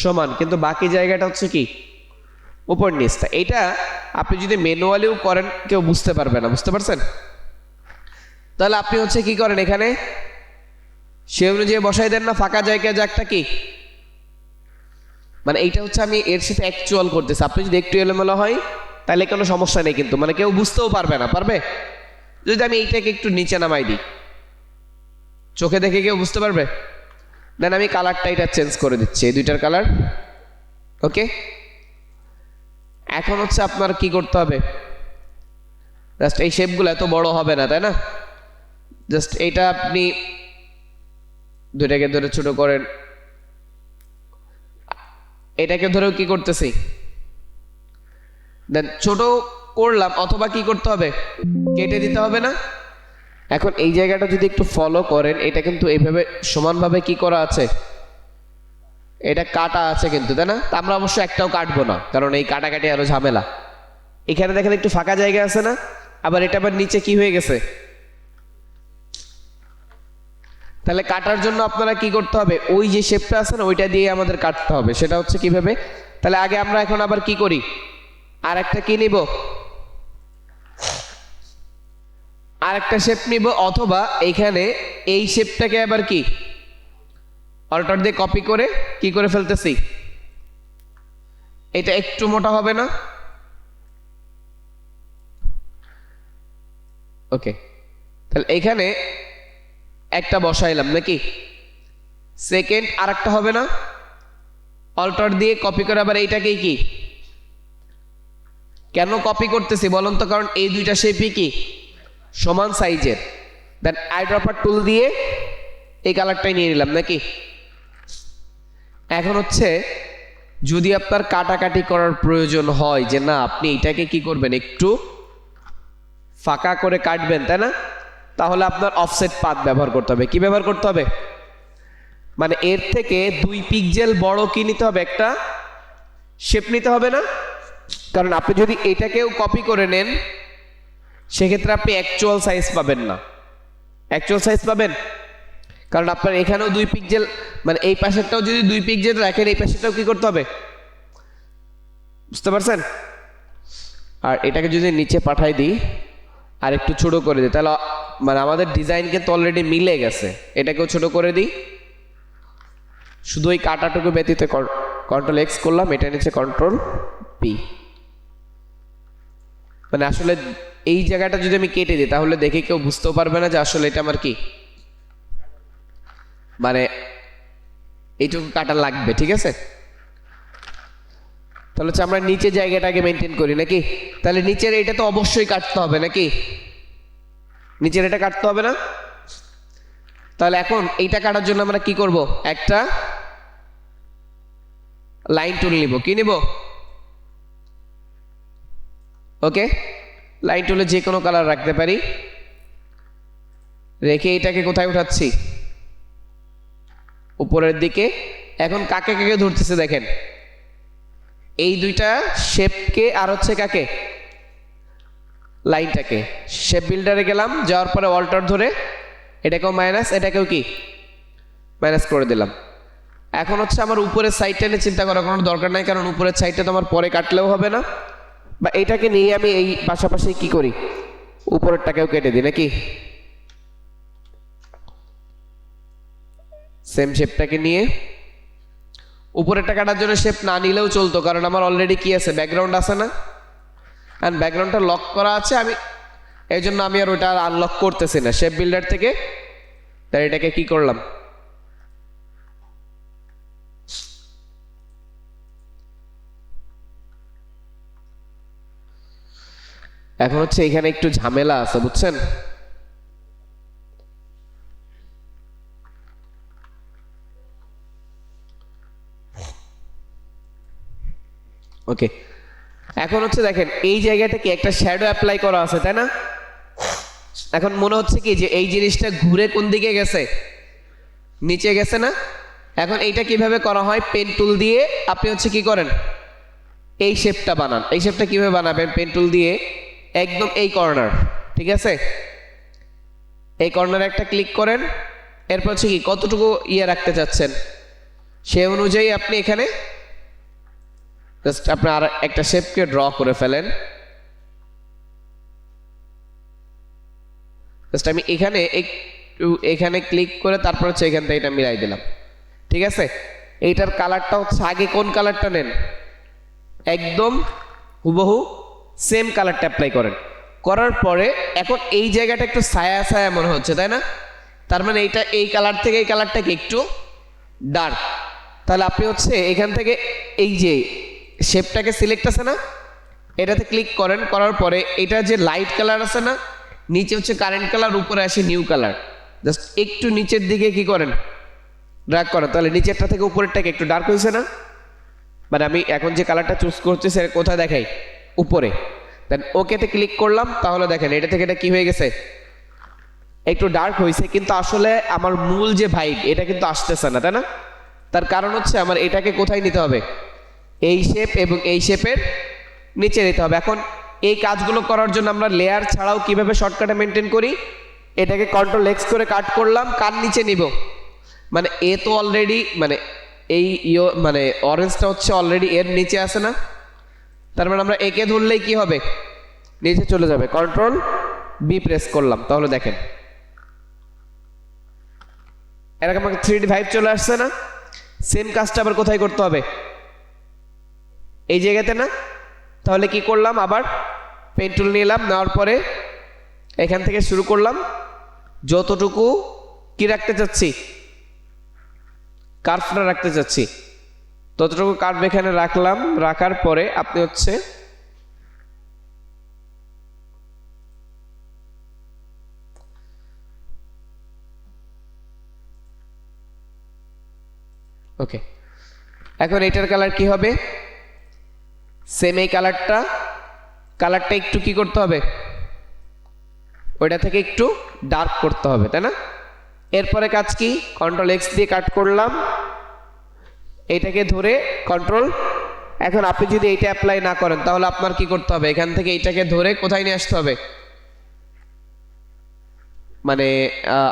সমান, কিন্তু বাকি জায়গাটা হচ্ছে কি উপর নিচটা। এটা আপনি যদি ম্যানুয়ালিও করেন কেউ বুঝতে পারবে না, বুঝতে পারছেন? তাহলে আপনি হচ্ছে কি করেন, এখানে সে অনুযায়ী বসাই দেন না, ফাঁকা জায়গা যাকটা কি মানে এইটা হচ্ছে আমি এর সাথে অ্যাকচুয়াল করতেছি। আপনি যদি একটু এলোমেলো হয় তাহলে কোনো সমস্যা নেই, কিন্তু মানে কেউ বুঝতেও পারবে না, পারবে? যদি আমি এইটাকে একটু নিচে নামাই দিই, চোখে দেখে কেউ বুঝতে পারবে? দেন আমি কালারটা এটা চেঞ্জ করে দিচ্ছি, এই দুইটার কালার। ওকে, এখন হচ্ছে আপনার কি করতে হবে, জাস্ট এই শেপগুলো এত বড় হবে না, তাই না? জাস্ট এইটা আপনি দুইটাকে ধরে ছোট করেন, এটাকে ধরেও কি করতেছি, দেন ছোট করলাম, অথবা কি করতে হবে, কেটে দিতে হবে না? এখন এই জায়গাটা যদি একটু ফলো করেন, এটা কিন্তু এইভাবে সমানভাবে কি করা আছে, এটা কাটা আছে কিন্তু, তাই না? তা আমরা অবশ্য একটাও কাটবো না, কারণ এই কাটাকাটি আরো ঝামেলা। এখানে দেখেন একটু ফাঁকা জায়গা আছে না, আবার এটা আবার নিচে কি হয়ে গেছে। তাহলে কাটার জন্য আপনারা কি করতে হবে, ওই যে শেপটা আছে না ওইটা দিয়ে আমাদের কাটতে হবে। সেটা হচ্ছে কিভাবে, তাহলে আগে আমরা এখন আবার কি করি, আর একটা কি নিব, আর একটা শেপ নিব, অথবা এইখানে এই শেপটাকে আবার কি অল্টার দিয়ে কপি করে কি করে ফেলতেছি, এটা একটু মোটা হবে না? ওকে, তাহলে এখানে একটা বসাইলাম নাকি, সেকেন্ড আর একটা হবে না, অল্টার দিয়ে কপি করে আবার এইটাকেই কি, কেন কপি করতেছি বলুন তো, কারণ এই দুইটা শেপই কি সমান সাইজের। দেন আইড্রপার টুল দিয়ে এই কালারটাই নিয়ে নিলাম নাকি। এখন হচ্ছে যদি আপনার কাটাকাটি করার প্রয়োজন হয়, যে না আপনি এটাকে কি করবেন, একটু ফাঁকা করে কাটবেন, তাই না? তাহলে আপনার অফসেট পাথ ব্যবহার করতে হবে। কি ব্যবহার করতে হবে, মানে এর থেকে 2 পিক্সেল বড় কি নিতে হবে, একটা শেপ নিতে হবে না? কারণ আপনি যদি এটাকেও কপি করে নেন সেক্ষেত্রে আপনি অ্যাকচুয়াল সাইজ পাবেন না। অ্যাকচুয়াল সাইজ পাবেন কারণ আপনার এখানেও 2 পিক্সেল, মানে এই পাশেরটাও যদি 2 পিক্সেল রাখেন এই পাশেরটাও কি করতে হবে, বুঝতে পারছেন? আর এটাকে যদি নিচে পাঠাই দিই আর একটু ছোট করে দিই, তাহলে মানে আমাদের ডিজাইনকে তো অলরেডি মিলে গেছে। এটাকেও ছোট করে দিই, শুধু ওই কাটাটুকু ব্যতীত কন্ট্রোল এক্স করলাম, এটা নিচে কন্ট্রোল পি। মানে আসলে এই জায়গাটা যদি আমি কেটে দিই তাহলে দেখে কেউ বুঝতেও পারবে না যে আসলে এটা আমার কি, মানে এইটুকু কাটা লাগবে, ঠিক আছে? তাহলে হচ্ছে আমরা নিচে জায়গাটাকে মেনটেন করি নাকি? তাহলে নিচের এটা তো অবশ্যই কাটতে হবে নাকি? নিচের এটা কাটতে হবে না? তাহলে এখন এইটা কাটার জন্য আমরা কি করব? একটা লাইন টুল নিব। কি নিব? ওকে, লাইন টুলে যে কোনো কালার রাখতে পারি, রেখে এটাকে কোথায় উঠাচ্ছি? উপরের দিকে। এখন কাকে কাকে ধরতেছে দেখেন, এই দুইটা শেপকে আর হচ্ছে কাকে? লাইনটাকে। শেপ বিল্ডারে গেলাম, যাওয়ার পরে অল্টার ধরে এটাকেও মাইনাস, এটাকেও কি মাইনাস করে দিলাম। এখন হচ্ছে আমার উপরের সাইডটা নিয়ে চিন্তা করার কোনো দরকার নাই, কারণ উপরের সাইডটা তো আমার পরে কাটলেও হবে না, বা এটাকে নিয়ে আমি এই পাশাপাশি কি করি, উপরেরটাকেও কেটে দিই নাকি? সেম শেপটাকে নিয়ে উপরেরটা কাটার জন্য শেপ না নিলেও চলতো, কারণ আমার অলরেডি কি আছে, ব্যাকগ্রাউন্ড আছে না, অ্যান্ড ব্যাকগ্রাউন্ডটা লক করা আছে, আমি এই জন্য আমি আর ওইটা আনলক করতেছি না শেপ বিল্ডার থেকে। তাই এটাকে কি করলাম, এখন হচ্ছে এখানে একটু ঝামেলা আছে বুঝছেন। ওকে, এখন হচ্ছে দেখেন এই জায়গাটা কি একটা শ্যাডো অ্যাপ্লাই করা আছে তাই না? এখন মনে হচ্ছে কি যে এই জিনিসটা ঘুরে কোন দিকে গেছে, নিচে গেছে না? এখন এইটা কিভাবে করা হয়, পেন টুল দিয়ে আপনি হচ্ছে কি করেন, এই শেপটা বানান। এই শেপটা কিভাবে বানাবেন, পেন টুল দিয়ে একদম এই কর্নার, ঠিক আছে, এই কর্নারে একটা ক্লিক করেন, এরপর হচ্ছে কি কতটুকু ইয়ে রাখতে চাচ্ছেন সে অনুযায়ী আপনি এখানে জাস্ট আপনি আর একটা শেপকে ড্র করে ফেলেন। জাস্ট আমি এখানে একটু এখানে ক্লিক করে তারপর হচ্ছে এখান থেকে এটা মিলাই দিলাম, ঠিক আছে? এইটার কালারটা হচ্ছে আগে কোন কালারটা নেন, একদম হুবহু সেম কালারটা অ্যাপ্লাই করেন। করার পরে এখন এই জায়গাটা একটু ছায়া ছায়া মনে হচ্ছে তাই না? তার মানে এইটা এই কালার থেকে এই কালারটাকে একটু ডার্ক। তাহলে আপনি হচ্ছে এখান থেকে এই যে শেপটাকে সিলেক্ট আছে না, এটাতে ক্লিক করেন, করার পরে এটা যে লাইট কালার আছে না, নিচে হচ্ছে কারেন্ট কালার, উপরে আসে নিউ কালার, জাস্ট একটু নিচের দিকে কি করেন, ড্র্যাগ করেন। তাহলে নিচেরটা থেকে উপরেরটাকে একটু ডার্ক হয়েছে না? মানে আমি এখন যে কালারটা চুজ করছি সেটা কোথায় দেখাই, উপরে। দেন ওকেতে ক্লিক করলাম, তাহলে দেখেন এটা থেকে এটা কি হয়ে গেছে, একটু ডার্ক হয়েছে, কিন্তু আসলে আমার মূল যে ভাইব এটা কিন্তু আসতেছে না তাই না? তার কারণ হচ্ছে আমার এটাকে কোথায় নিতে হবে, এই শেপ এবং এই শেপের নিচে নিতে হবে। এখন এই কাজগুলো করার জন্য আমরা লেয়ার ছাড়াও কিভাবে শর্টকাটে মেনটেন করি, এটাকে কন্ট্রোল এক্স করে কাট করলাম, কার নিচে নিব, মানে এ তো অলরেডি মানে এই মানে অরেঞ্জটা হচ্ছে অলরেডি এর নিচে আছে না, তার মানে আমরা একে ধরলেই কি হবে, নিচে চলে যাবে। কন্ট্রোল বি প্রেস করলাম, তাহলে দেখেন এরকম আমাকে 3D ভাইব চলে আসছে না? সেম কাজটা আবার কোথায় করতে হবে, এই জায়গাতে না? তাহলে কি করলাম, আবার পেন টুল নিলাম, নেওয়ার পরে এখান থেকে শুরু করলাম, যতটুকু কি রাখতে চাচ্ছি, কার্ভটা রাখতে চাচ্ছি, ততটুকু কার্ভ এখানে রাখলাম। রাখার পরে আপনি হচ্ছে ওকে, এখন এটার কালার কি হবে, সেম এই কালারটা একটু কি করতে হবে, ওইটা থেকে একটু ডার্ক করতে হবে তাই না? এরপরে কাজ কি, কন্ট্রোল এক্স দিয়ে কাট করলাম, এইটাকে ধরে কন্ট্রোল, এখন আপনি যদি এইটা অ্যাপ্লাই না করেন তাহলে আপনার কি করতে হবে, এখান থেকে এইটাকে ধরে কোথায় নিয়ে আসতে হবে, মানে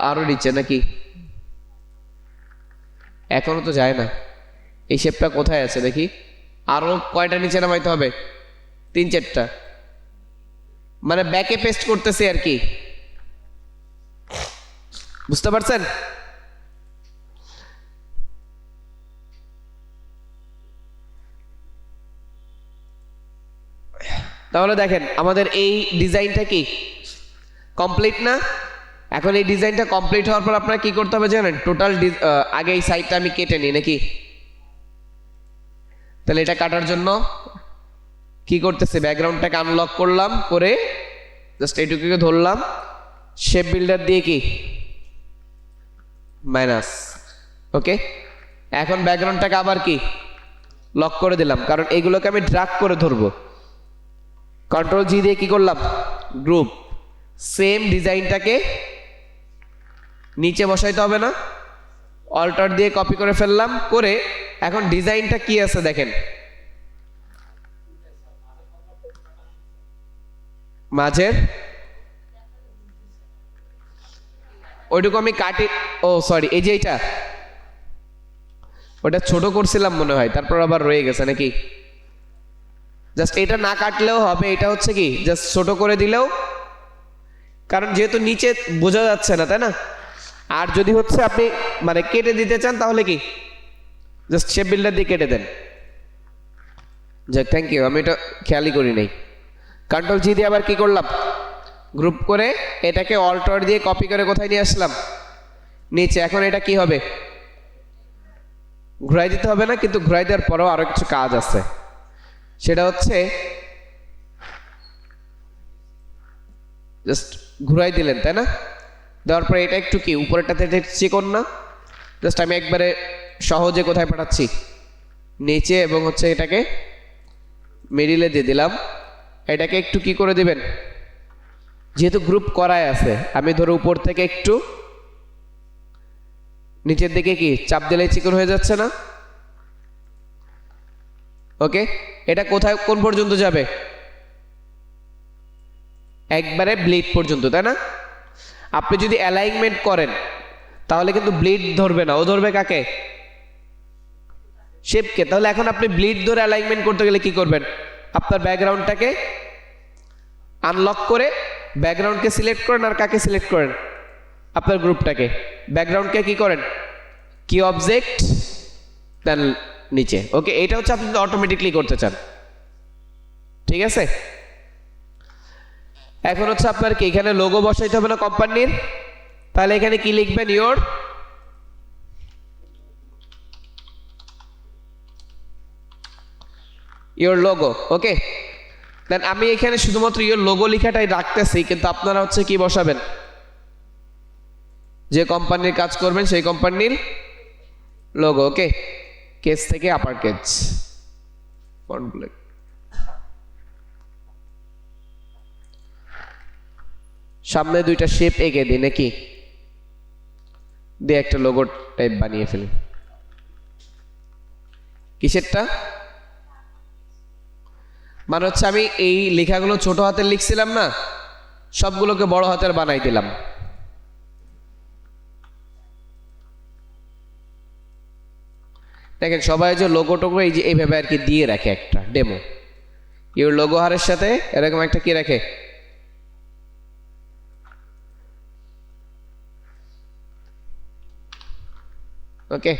আরো নিচে নাকি? এখনো তো যায় না, এই শেপটা কোথায় আছে দেখি, আরো কয়টা নিচে নামাইতে হবে, 3-4টা, মানে ব্যাকে পেস্ট করতেছি আর কি, বুঝতে পারছেন? তাহলে দেখেন আমাদের এই ডিজাইনটা কি কমপ্লিট না? এখন এই ডিজাইনটা কমপ্লিট হওয়ার পর আপনারা কি করতে হবে জানেন, টোটাল আগে এই সাইডটা আমি কেটে নিই নাকি। তাহলে এটা কাটার জন্য কি করতেছে, ব্যাকগ্রাউন্ডটাকে আনলক করলাম, করে জাস্ট এইটুকুকে ধরলাম, শেপ বিল্ডার দিয়ে কি মাইনাস, ওকে। এখন ব্যাকগ্রাউন্ডটাকে আবার কি লক করে দিলাম, কারণ এইগুলোকে আমি ড্রাগ করে ধরবো। কন্ট্রোল জি দিয়ে কি করলাম, গ্রুপ, সেম ডিজাইনটাকে নিচে বসাইতে হবে না, অল্টার দিয়ে কপি করে ফেললাম, করে এখন ডিজাইনটা কি আছে দেখেন, মাঝের ওইটুকু আমি কাটি, ও সরি, এই যে এইটা ওটা ছোট করছিলাম মনে হয়, তারপর আবার রয়ে গেছে নাকি। জাস্ট এটা না কাটলেও হবে, এটা হচ্ছে কি জাস্ট ছোট করে দিলেও, কারণ যেহেতু নিচে বোঝা যাচ্ছে না, তাই না। আর যদি হচ্ছে আপনি মানে কেটে দিতে চান তাহলে কি জাস্ট শেপ বিল্ডার দিয়ে কেটে দেন। যাক, থ্যাংক ইউ, আমি এটা খেয়ালই করি নাই। কন্ট্রোল জি দিয়ে আবার কি করলাম, গ্রুপ করে এটাকে অল্টার দিয়ে কপি করে কোথায় নিয়ে আসলাম, নিচে। এখন এটা কি হবে, ঘুরাই দিতে হবে না, কিন্তু ঘুরাই দেওয়ার পরেও আরো কিছু কাজ আছে। সেটা হচ্ছে জাস্ট ঘুরাই দিলেন, তাই না, দেওয়ার পরে এটা একটু কি উপরেরটাতে চিকন না, জাস্ট আমি একবারে সহজে কোথায় পাঠাচ্ছি, নিচে, এবং হচ্ছে এটাকে মিডিলে দিয়ে দিলাম। এটাকে একটু কি করে দিবেন, যেহেতু গ্রুপ করাই আছে, আমি ধরো উপর থেকে একটু নিচের দিকে কি চাপ দিলে চিকন হয়ে যাচ্ছে না, ওকে। এটা কোথায় কোন পর্যন্ত যাবে, একবারে ব্লিড পর্যন্ত, তাই না। আপনি যদি অ্যালাইনমেন্ট করেন তাহলে কিন্তু ব্লিড ধরবে না, ও ধরবে কাকে, শেপকে। তাহলে এখন আপনি ব্লিড ধরে অ্যালাইনমেন্ট করতে গেলে কি করবেন, আপনার ব্যাকগ্রাউন্ডটাকে আনলক করে ব্যাকগ্রাউন্ডকে সিলেক্ট করেন, আর কাকে সিলেক্ট করেন, আপনার গ্রুপটাকে। ব্যাকগ্রাউন্ডকে কি করেন, কি অবজেক্ট, দেন নিচে, ওকে। এটা হচ্ছে আপনি অটোমেটিকলি করতে চান, ঠিক আছে। এখন হচ্ছে আপনার কি এখানে লোগো বসাইতে হবে না কোম্পানির, তাহলে এখানে কি লিখবেন, ইওর লোগো, ওকে। দেন আমি এখানে শুধুমাত্র ইওর লোগো লেখাটাই রাখতেছি, কিন্তু আপনারা হচ্ছে কি বসাবেন, যে কোম্পানির কাজ করবেন সেই কোম্পানির লোগো, ওকে। কেস থেকে আপার কেস, সামনে দুইটা শেপ এঁকে দিই নাকি, দিয়ে একটা লোগো টাইপ বানিয়ে ফেলি। কিসেরটা, মানে হচ্ছে আমি এই লেখাগুলো ছোট হাতের লিখছিলাম না, সবগুলোকে বড় হাতের বানাই দিলাম। দেখেন সবাই যে লোগো টোগো এই যে এইভাবে আর কি দিয়ে রাখে, একটা ডেমো ইওর লোগো হারের সাথে এরকম একটা কি রাখে, ওকে।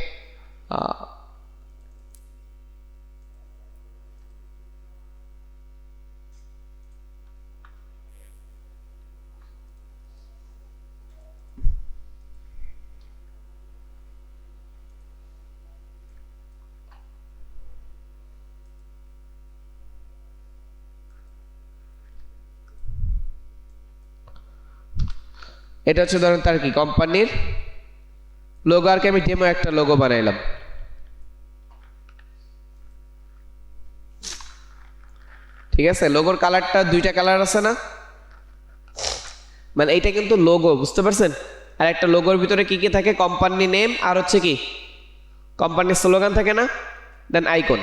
এটা হচ্ছে ধরেন তার কি কোম্পানির লোগো, আর কি আমি ডেমো একটা লোগো বানাইলাম। ঠিক আছে, লোগোর কালারটা দুইটা কালার আছে না, মানে এইটা কিন্তু লোগো, বুঝতে পারছেন। আর একটা লোগোর ভিতরে কি কি থাকে, কোম্পানি নেম, আর হচ্ছে কি কোম্পানির স্লোগান থাকে না, দেন আইকন।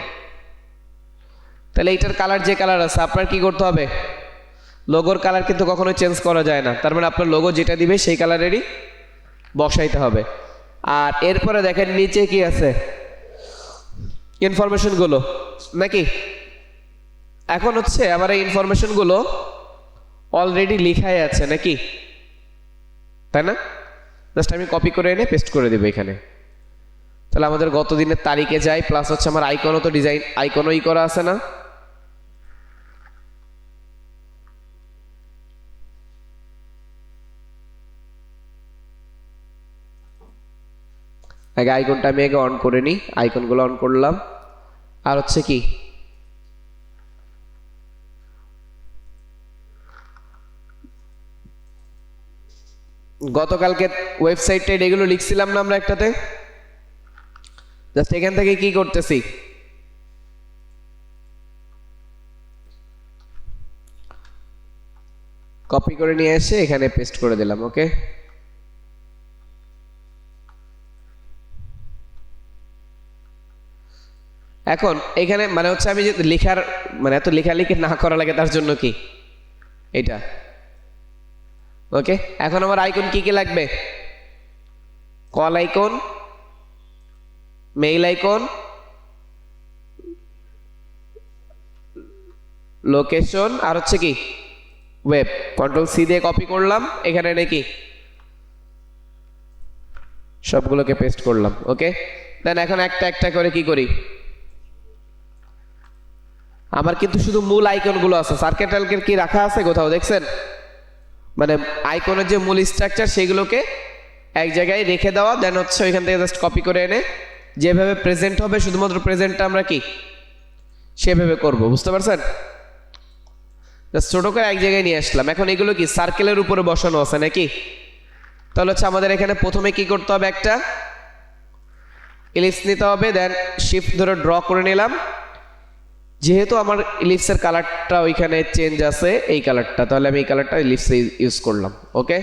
তাহলে এইটার কালার যে কালার আছে, আপনার কি করতে হবে, লোগোর কালার কিন্তু কখনো চেঞ্জ করা যায় না, তার মানে আপনার লোগো যেটা দিবে সেই কালারেরই বসাইতে হবে। আর এরপরে দেখেন নিচে কি আছে, ইনফরমেশনগুলো নাকি। এখন হচ্ছে আমার এই ইনফরমেশনগুলো অলরেডি লেখাই আছে নাকি, তাই না। জাস্ট আমি কপি করে এনে পেস্ট করে দেবো এখানে। তাহলে আমাদের গত দিনের তারিখে যাই, প্লাস হচ্ছে আমার আইকনও তো ডিজাইন আইকনও করা আছে না। আগে আইকনটা আমি আগে অন করে নিই, আইকনগুলো অন করলাম। আর হচ্ছে কি গতকালকে ওয়েবসাইটে এগুলো লিখছিলাম না আমরা একটাতে, জাস্ট এখান থেকে কি করতেছি, কপি করে নিয়ে এসে এখানে পেস্ট করে দিলাম। ওকে, এখন এখানে মানে হচ্ছে আমি যে লেখার মানে এত লেখালেখি না করা লাগে তার জন্য কি এটা। ওকে, এখন আমার আইকন কি কি লাগবে, call icon, mail icon, location, আর হচ্ছে কি ওয়েব। কন্ট্রোল সি দিয়ে কপি করলাম, এখানে নাকি সবগুলোকে পেস্ট করলাম। ওকে, দেন এখন একটা একটা করে কি করি, আমার কিন্তু শুধু মূল আইকনগুলো আছে, সার্কেল কি রাখা আছে কোথাও দেখছেন? মানে আইকনের যে মূল স্ট্রাকচার সেগুলোকে এক জায়গায় রেখে দেওয়া, দেন হচ্ছে ওইখান থেকে জাস্ট কপি করে এনে যেভাবে প্রেজেন্ট হবে শুধুমাত্র প্রেজেন্টটা আমরা কি সেভাবে করব, বুঝতে পারছেন? জাস্ট ছোট করে এক জায়গায় নিয়ে আসলাম। এখন এগুলো কি সার্কেলের উপরে বসানো আছে নাকি? তাহলে হচ্ছে আমাদের এখানে প্রথমে কি করতে হবে, একটা ইলিপস নিতে হবে, দেন শিফট ধরে ড্র করে নিলাম। যেহেতু আমার ইলিপসের কালারটা ওইখানে চেঞ্জ আছে এই কালারটা, তাহলে আমি এই কালারটা ইলিপসে ইউজ করলাম। ওকে,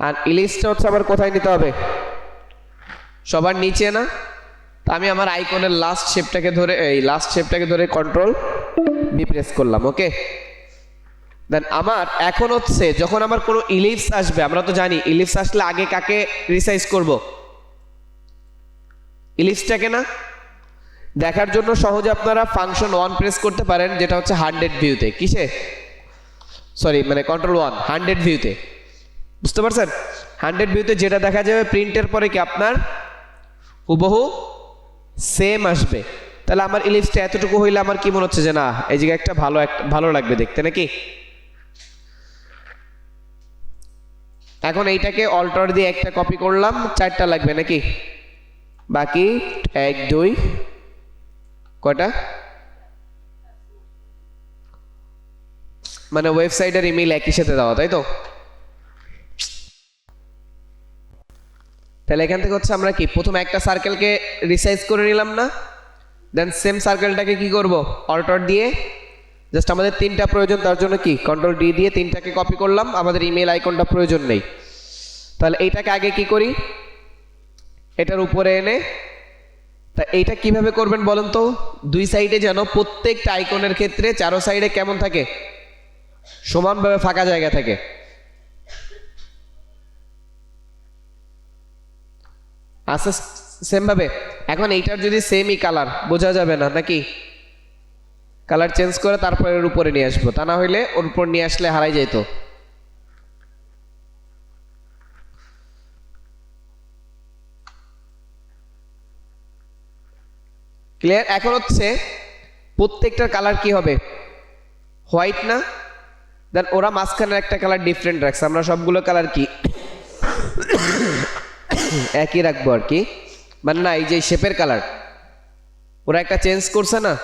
আর ইলিপসটা হচ্ছে আবার কোথায় নিতে হবে, সবার নিচে না? তা আমি আমার আইকনের লাস্ট শেপটাকে ধরে কন্ট্রোল বি প্রেস করলাম। ওকে, দেন আমার এখন হচ্ছে যখন আমার কোনো ইলিপস আসবে, আমরা তো জানি ইলিপস আসলে আগে কাকে রিসাইজ করব, ইলিপসটাকে না? দেখার জন্য সহজে আপনারা ফাংশন 1 প্রেস করতে পারেন, যেটা হচ্ছে 100 ভিউতে, কিসে সরি মানে কন্ট্রোল 1 100 ভিউতে, বুঝতে পারছেন? 100 ভিউতে যেটা দেখা যাবে প্রিন্টের পরে কি আপনার হুবহু সেম আসবে। তাহলে আমার ইলিপসটা এতটুকু হইলে আমার কি মনে হচ্ছে যে না এই জায়গায় একটা ভালো লাগবে দেখতে নাকি? এখন এইটাকে অল্টার দিয়ে একটা কপি করলাম, 4টা লাগবে নাকি? বাকি 1 2 কয়টা, মানে ওয়েবসাইট আর ইমেইল একই সাথে দেওয়া, তাই তো? তাহলে এখান থেকে হচ্ছে আমরা কি প্রথমে একটা সার্কেলকে রিসাইজ করে নিলাম না, দেন সেম সার্কেলটাকে কি করব, অল্টার দিয়ে জাস্ট আমাদের 3টা প্রয়োজন, তার জন্য কি কন্ট্রোল ডি দিয়ে 3টাকে কপি করলাম, আমাদের ইমেল আইকনটা প্রয়োজন নেই। তাহলে এইটাকে আগে কি করি, এটার উপরে এনে, তা এইটা কিভাবে করবেন বলেন তো? দুই সাইডে যেন প্রত্যেকটা আইকনের ক্ষেত্রে চারো সাইডে কেমন থাকে, সমানভাবে ফাঁকা জায়গা থাকে। আচ্ছা সেম ভাবে এখন এইটার যদি সেমই কালার, বোঝা যাবে না নাকি? কালার চেঞ্জ করে তারপর এর উপরে নিয়ে আসবো, তা না হইলে ওর উপর নিয়ে আসলে হারাই যেত। ক্লিয়ার? এখন হচ্ছে প্রত্যেকটার কালার কি হবে, হোয়াইট না? দেন ওরা মাঝখানে একটা কালার ডিফারেন্ট রাখছে, আমরা সবগুলো কালার কি একই রাখবো আর কি, মানে না এই যে শেপের কালার ওরা একটা চেঞ্জ করছে না।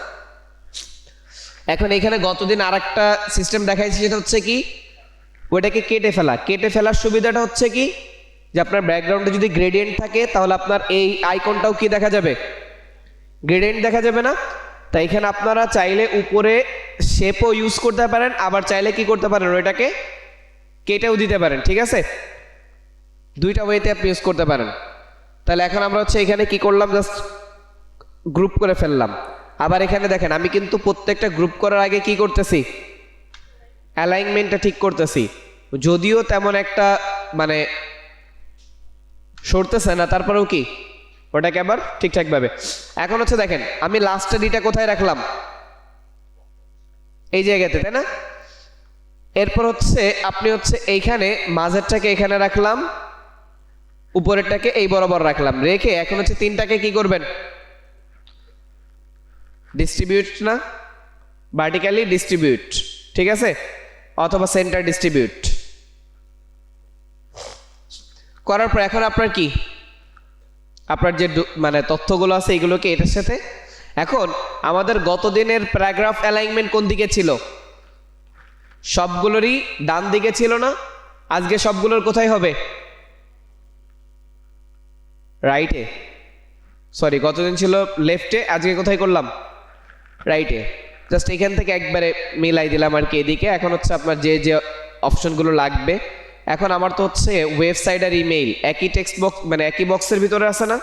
এখন এখানে গতদিন আর একটা সিস্টেম দেখাইছি, যেটা হচ্ছে কি ওইটাকে কেটে ফেলার সুবিধাটা হচ্ছে কি যে আপনার ব্যাকগ্রাউন্ডে যদি গ্রেডিয়েন্ট থাকে তাহলে আপনার এই আইকনটাও কি দেখা যাবে, গ্রেডিয়েন্ট দেখা যাবে না? তাই এখানে আপনারা চাইলে উপরে শেপও ইউজ করতে পারেন, আবার চাইলে কি করতে পারেন ওইটাকে কেটেও দিতে পারেন, ঠিক আছে? দুইটা ওয়েতে আপনি ইউজ করতে পারেন। তাহলে এখন আমরা হচ্ছে এখানে কি করলাম, জাস্ট গ্রুপ করে ফেললাম। আবার এখানে দেখেন আমি কিন্তু প্রত্যেকটা গ্রুপ করার আগে কি করতেছি, অ্যালাইনমেন্টটা ঠিক করতেছি, যদিও তেমন একটা মানে সরতেছে না, তারপরেও কি ওটাকে আবার ঠিকঠাক ভাবে। এখন হচ্ছে দেখেন আমি লাস্টের ডিটা কোথায় রাখলাম, এই জায়গাতে, তাই না? এরপর হচ্ছে আপনি হচ্ছে এইখানে মাঝেরটাকে এখানে রাখলাম, উপরেরটাকে এই বরাবর রাখলাম, রেখে এখন হচ্ছে 3টাকে কি করবেন, ডিস্ট্রিবিউট না, ভার্টিক্যালি ডিস্ট্রিবিউট, ঠিক আছে? অথবা সেন্টার ডিস্ট্রিবিউট করার পর এখন আপনার কি আপনার যে মানে তথ্যগুলো আছে এগুলোকে এটার সাথে। এখন আমাদের গত দিনের প্যারাগ্রাফ অ্যালাইনমেন্ট কোন দিকে ছিল? সবগুলোরই ডান দিকে ছিল না? আজকে সবগুলোর কোথায় হবে? রাইটে। সরি, গতদিন ছিল লেফটে, আজকে কোথায় করলাম? রাইটে। জাস্ট এখান থেকে একবারে মিলাই দিলাম আর কি এদিকে। এখন হচ্ছে আপনার যে যে অপশনগুলো লাগবে, এখন আমার তো হচ্ছে ওয়েবসাইট আর ইমেইল একই টেক্সট বক্স মানে একই বক্সের ভিতরে আছে না?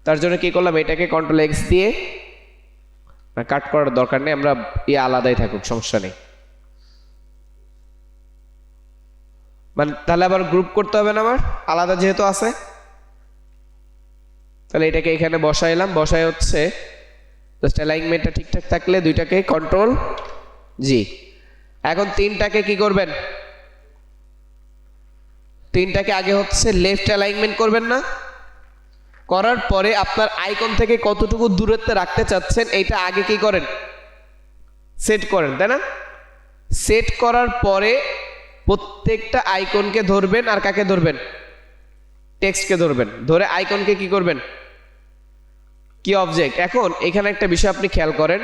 তার জন্য কি করলাম, এটাকে কন্ট্রোল এক্স দিয়ে কাট করার দরকার নেই, আমরা আলাদাই থাকুক, সমস্যা নেই। মানে তাহলে আবার গ্রুপ করতে হবে না আমার, আলাদা যেহেতু আছে। তাহলে এটাকে এখানে বসাইলাম, বসাই হচ্ছে জাস্ট অ্যালাইনমেন্টটা ঠিকঠাক থাকলে দুইটাকে কন্ট্রোল জি। এখন তিনটাকে কি করবেন? তিনটাকে আগে হচ্ছে লেফট অ্যালাইনমেন্ট করবেন না? করার পরে আপনার আইকন থেকে কতটুকু দূরত্বে রাখতে চাচ্ছেন এইটা আগে কি করেন? সেট করেন, তাই না? সেট করার পরে প্রত্যেকটা আইকনকে ধরবেন, আর কাকে ধরবেন? টেক্সটকে ধরবেন, ধরে আইকনকে কি করবেন? কি অবজেক্ট। এখন এখানে একটা বিষয় আপনি খেয়াল করেন,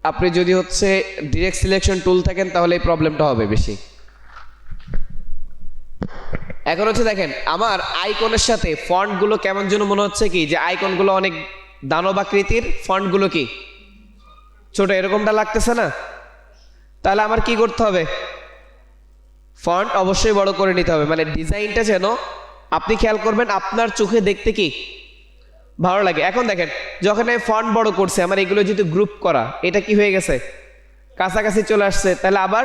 আপনি যদি হচ্ছে ডিরেক্ট সিলেকশন টুল থাকেন তাহলে এই প্রবলেমটা হবে বেশি। এখন হচ্ছে দেখেন আমার আইকনের সাথে ফন্টগুলো কেমন যেন মনে হচ্ছে কি যে আইকনগুলো অনেক দানবাকৃতির, ফন্টগুলো কি ছোট, এরকমটা লাগতেছে না? তাহলে আমার কি করতে হবে? ফন্ট অবশ্যই বড় করে নিতে হবে, মানে ডিজাইনটা যেন আপনি খেয়াল করবেন আপনার চোখে দেখতে কি ভালো লাগে। এখন দেখেন যখন আমি ফন্ট বড় করছি, আমার এগুলো যেহেতু গ্রুপ করা, এটা কি হয়ে গেছে? কাছাকাছি চলে আসছে। তাহলে আবার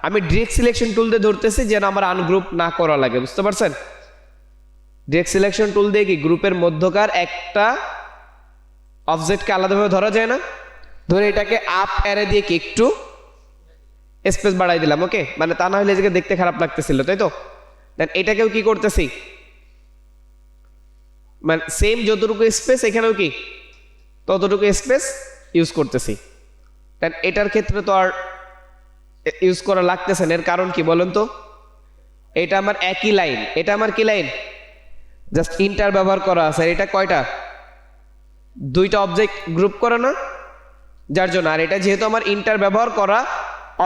আমি ডিরেক্ট সিলেকশন টুল দিয়ে ধরতেছি যেন আমার আনগ্রুপ না করা লাগে, বুঝতে পারছেন? ডিরেক্ট সিলেকশন টুল দিয়ে কি গ্রুপের মধ্যকার একটা অবজেক্টকে আলাদাভাবে ধরা যায় না? ধরে এটাকে আপ অ্যারে দিয়ে কি একটু স্পেস বাড়াই দিলাম, ওকে? মানে তা না হলে এটাকে দেখতে খারাপ লাগতেছিল, তাই তো? দেন এটাকেও কি করতেছি, মানে সেম যতটুকু স্পেস এখানেও কি ততটুকু স্পেস ইউজ করতেছি। দেন এটার ক্ষেত্রে তো আর ইউজ করা লাগতেছে না, এর কারণ কি বলেন তো? এটা আমার একই লাইন, এটা আমার কি লাইন? জাস্ট ইন্টার ব্যবহার করা আছে। আর এটা কয়টা? দুইটা অবজেক্ট গ্রুপ করা না, যার জন্য। আর এটা যেহেতু আমার ইন্টার ব্যবহার করা,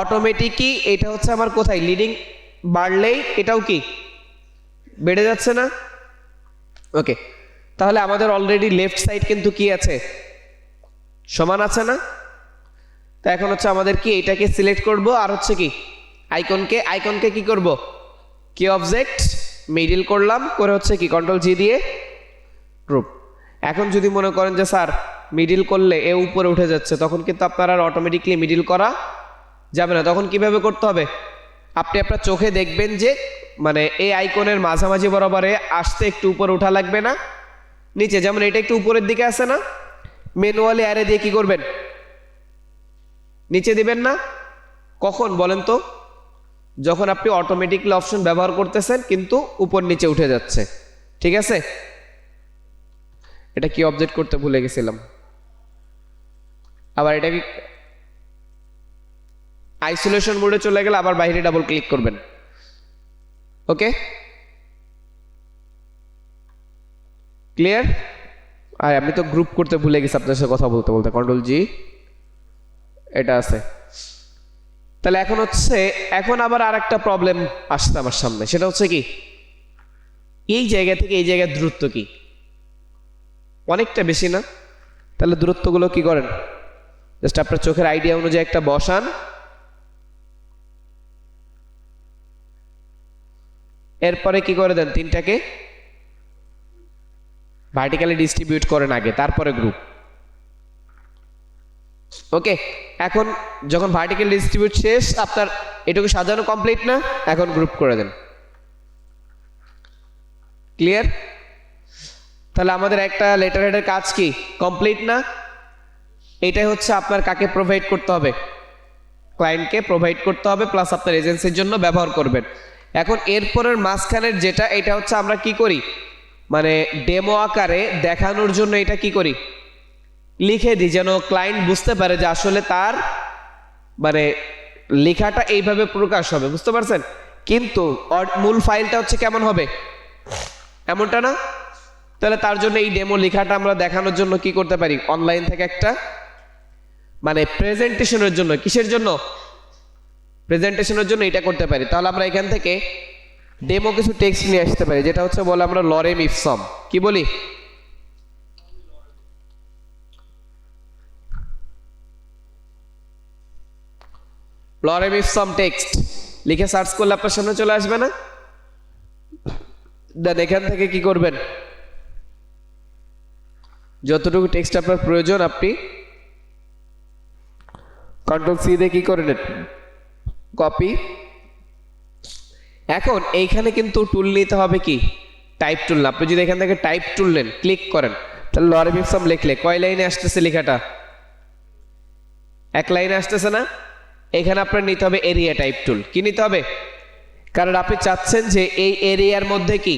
অটোমেটিকই এটা হচ্ছে আমার কোথায় লিডিং বাড়লেই এটাও কি বেড়ে যাচ্ছে না? ওকে, তাহলে আমাদের অলরেডি লেফট সাইড কিন্তু কি আছে? সমান আছে না? তো এখন হচ্ছে আমাদের কি এটাকে সিলেক্ট করব, আর হচ্ছে কি আইকনকে কি করব? কি অবজেক্ট মিডল করলাম, করে হচ্ছে কি কন্ট্রোল জি দিয়ে গ্রুপ। এখন যদি মনে করেন যে স্যার মিডল করলে এ উপরে উঠে যাচ্ছে, তখন কিন্তু আপনার আর অটোমেটিকলি মিডল করা যাবে না। তখন কিভাবে করতে হবে? আপনি আপনার চোখে দেখবেন যে মানে এই আইকনের মাঝামাঝি বরাবরে আসতে একটু উপরে উঠা লাগবে না নিচে, যেমন এটা একটু উপরের দিকে আছে না? ম্যানুয়ালি অ্যারে দিয়ে কি করবেন? নিচে দিবেন না? কখন বলেন তো? যখন আপনি অটোমেটিকলি অপশন ব্যবহার করতেছেন কিন্তু উপর নিচে উঠে যাচ্ছে, ঠিক আছে? এটা কি অবজেক্ট করতে ভুলে গেছিলাম। আবার এটা কি আইসোলেশন মোডে চলে গেলে আবার বাইরে ডাবল ক্লিক করবেন, ওকে? ক্লিয়ার? আর আমি তো গ্রুপ করতে ভুলে গেছি আপনার সাথে কথা বলতে বলতে, কন্ট্রোল জি এটা আছে। তাহলে এখন হচ্ছে এখন আবার আর একটা প্রবলেম আসছে আমার সামনে, সেটা হচ্ছে কি এই জায়গা থেকে এই জায়গার দূরত্ব কি অনেকটা বেশি না? তাহলে দূরত্বগুলো কি করেন? জাস্ট আপনার চোখের আইডিয়া অনুযায়ী একটা বসান, এরপরে কি করে দেন? তিনটাকে ভার্টিক্যালি ডিস্ট্রিবিউট করেন আগে, তারপরে গ্রুপ, ওকে? এখন যখন ভার্টিক্যাল ডিস্ট্রিবিউট শেষ, আপনার এটুকু সাজানো কমপ্লিট না? এখন গ্রুপ করে দেন। ক্লিয়ার? তাহলে আমাদের একটা লেটার হেডের কাজ কি কমপ্লিট না? এটাই হচ্ছে আপনার কাকে প্রোভাইড করতে হবে? ক্লায়েন্টকে প্রোভাইড করতে হবে, প্লাস আপনার এজেন্সির জন্য ব্যবহার করবেন। এখন এরপরের মাঝখানের যেটা, এটা হচ্ছে আমরা কি করি মানে ডেমো আকারে দেখানোর জন্য এটা কি করি লিখে দিই, যেন ক্লায়েন্ট বুঝতে পারে যে আসলে তার মানে লেখাটা এইভাবে প্রকাশ হবে, বুঝতে পারছেন? কিন্তু মূল ফাইলটা হচ্ছে কেমন হবে, এমনটা না? তাহলে তার জন্য এই ডেমো লেখাটা আমরা দেখানোর জন্য কি করতে পারি, অনলাইন থেকে একটা মানে প্রেজেন্টেশনের জন্য, কিসের জন্য, প্রেজেন্টেশনের জন্য এটা করতে পারি। তাহলে আমরা এখান থেকে ডেমো কিছু টেক্সট নিয়ে আসতে পারি, যেটা হচ্ছে বলে আমরা লরেম ইপসম, কি বলি, লরেম ইপসম টেক্সট লিখে সার্চ করলে আপনার সামনে চলে আসবে না? দেন এখান থেকে কি করবেন, যতটুকু টেক্সট আপনার প্রয়োজন আপনি কন্ট্রোল সি দিয়ে কি করে নেন, কপি। এখন এইখানে কিন্তু টুল নিতে হবে, কি টাইপ টুল। আপনি যদি এখান থেকে টাইপ টুল নেন, ক্লিক করেন, তাহলে লরেম ইপসম লিখলে কয় লাইনে আসতেছে লেখাটা, এক লাইনে আসতেছে না? এখানে আপনার নিতে হবে এরিয়া টাইপ টুল। কি নিতে হবে, কারণ আপনি চাচ্ছেন যে এই এরিয়ার মধ্যে কি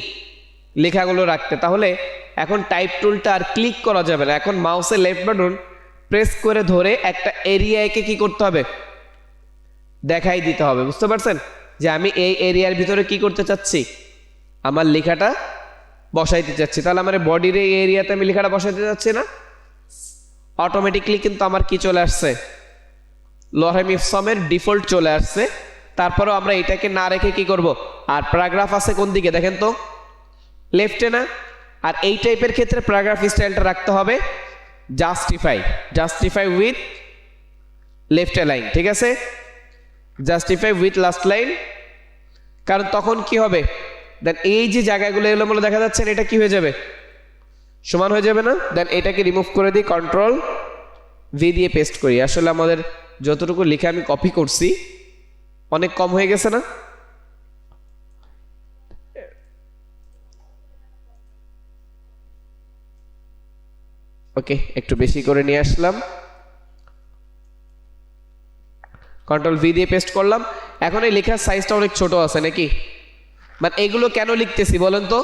লেখাগুলো রাখতে। তাহলে এখন টাইপ টুলটা আর ক্লিক করা যাবে না, এখন মাউসের লেফট বাটন প্রেস করে ধরে একটা এরিয়াকে কি করতে হবে, দেখাই দিতে হবে। বুঝতে পারছেন যে আমি এই এরিয়ার ভিতরে কি করতে চাচ্ছি, আমার লেখাটা বসাইতে চাচ্ছি। তাহলে আমার বডির এই এরিয়াতে আমি লেখাটা বসাইতে চাচ্ছি না, অটোমেটিকলি কিন্তু আমার কি চলে আসছে, লরেম ইপসমের ডিফল্ট চলে আসছে। তারপরেও আমরা এটাকে না রেখে কি করব, আর প্যারাগ্রাফ আছে কোন দিকে দেখেন তো, লেফটে না? আর এই টাইপের ক্ষেত্রে প্যারাগ্রাফ স্টাইলটা রাখতে হবে justify, justify with left line, ঠিক আছে, জাস্টিফাই উইথ লাস্ট লাইন। কারণ তখন কি হবে, দেন এই যে জায়গাগুলো এলোমেলো দেখা যাচ্ছে এটা কি হয়ে যাবে, সমান হয়ে যাবে না? দেন এটাকে রিমুভ করে দিই, কন্ট্রোল ভি দিয়ে পেস্ট করি। আসলে আমাদের যতটুকু লেখা আমি কপি করছি অনেক কম হয়ে গেছে না? ওকে, একটু বেশি করে নিয়ে আসলাম, কন্ট্রোল ভি দিয়ে পেস্ট করলাম। এখন এই লেখার সাইজটা অনেক ছোট আছে নাকি, মানে এগুলো কেন লিখতেছি বলেন তো,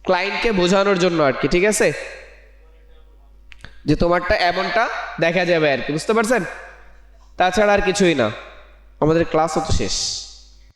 ক্লায়েন্টকে বোঝানোর জন্য আর কি, ঠিক আছে, যে তোমারটা এমনটা দেখা যাবে আর কি, বুঝতে পারছেন? তাছাড়া আর কিছুই না। আমাদের ক্লাসও তো শেষ।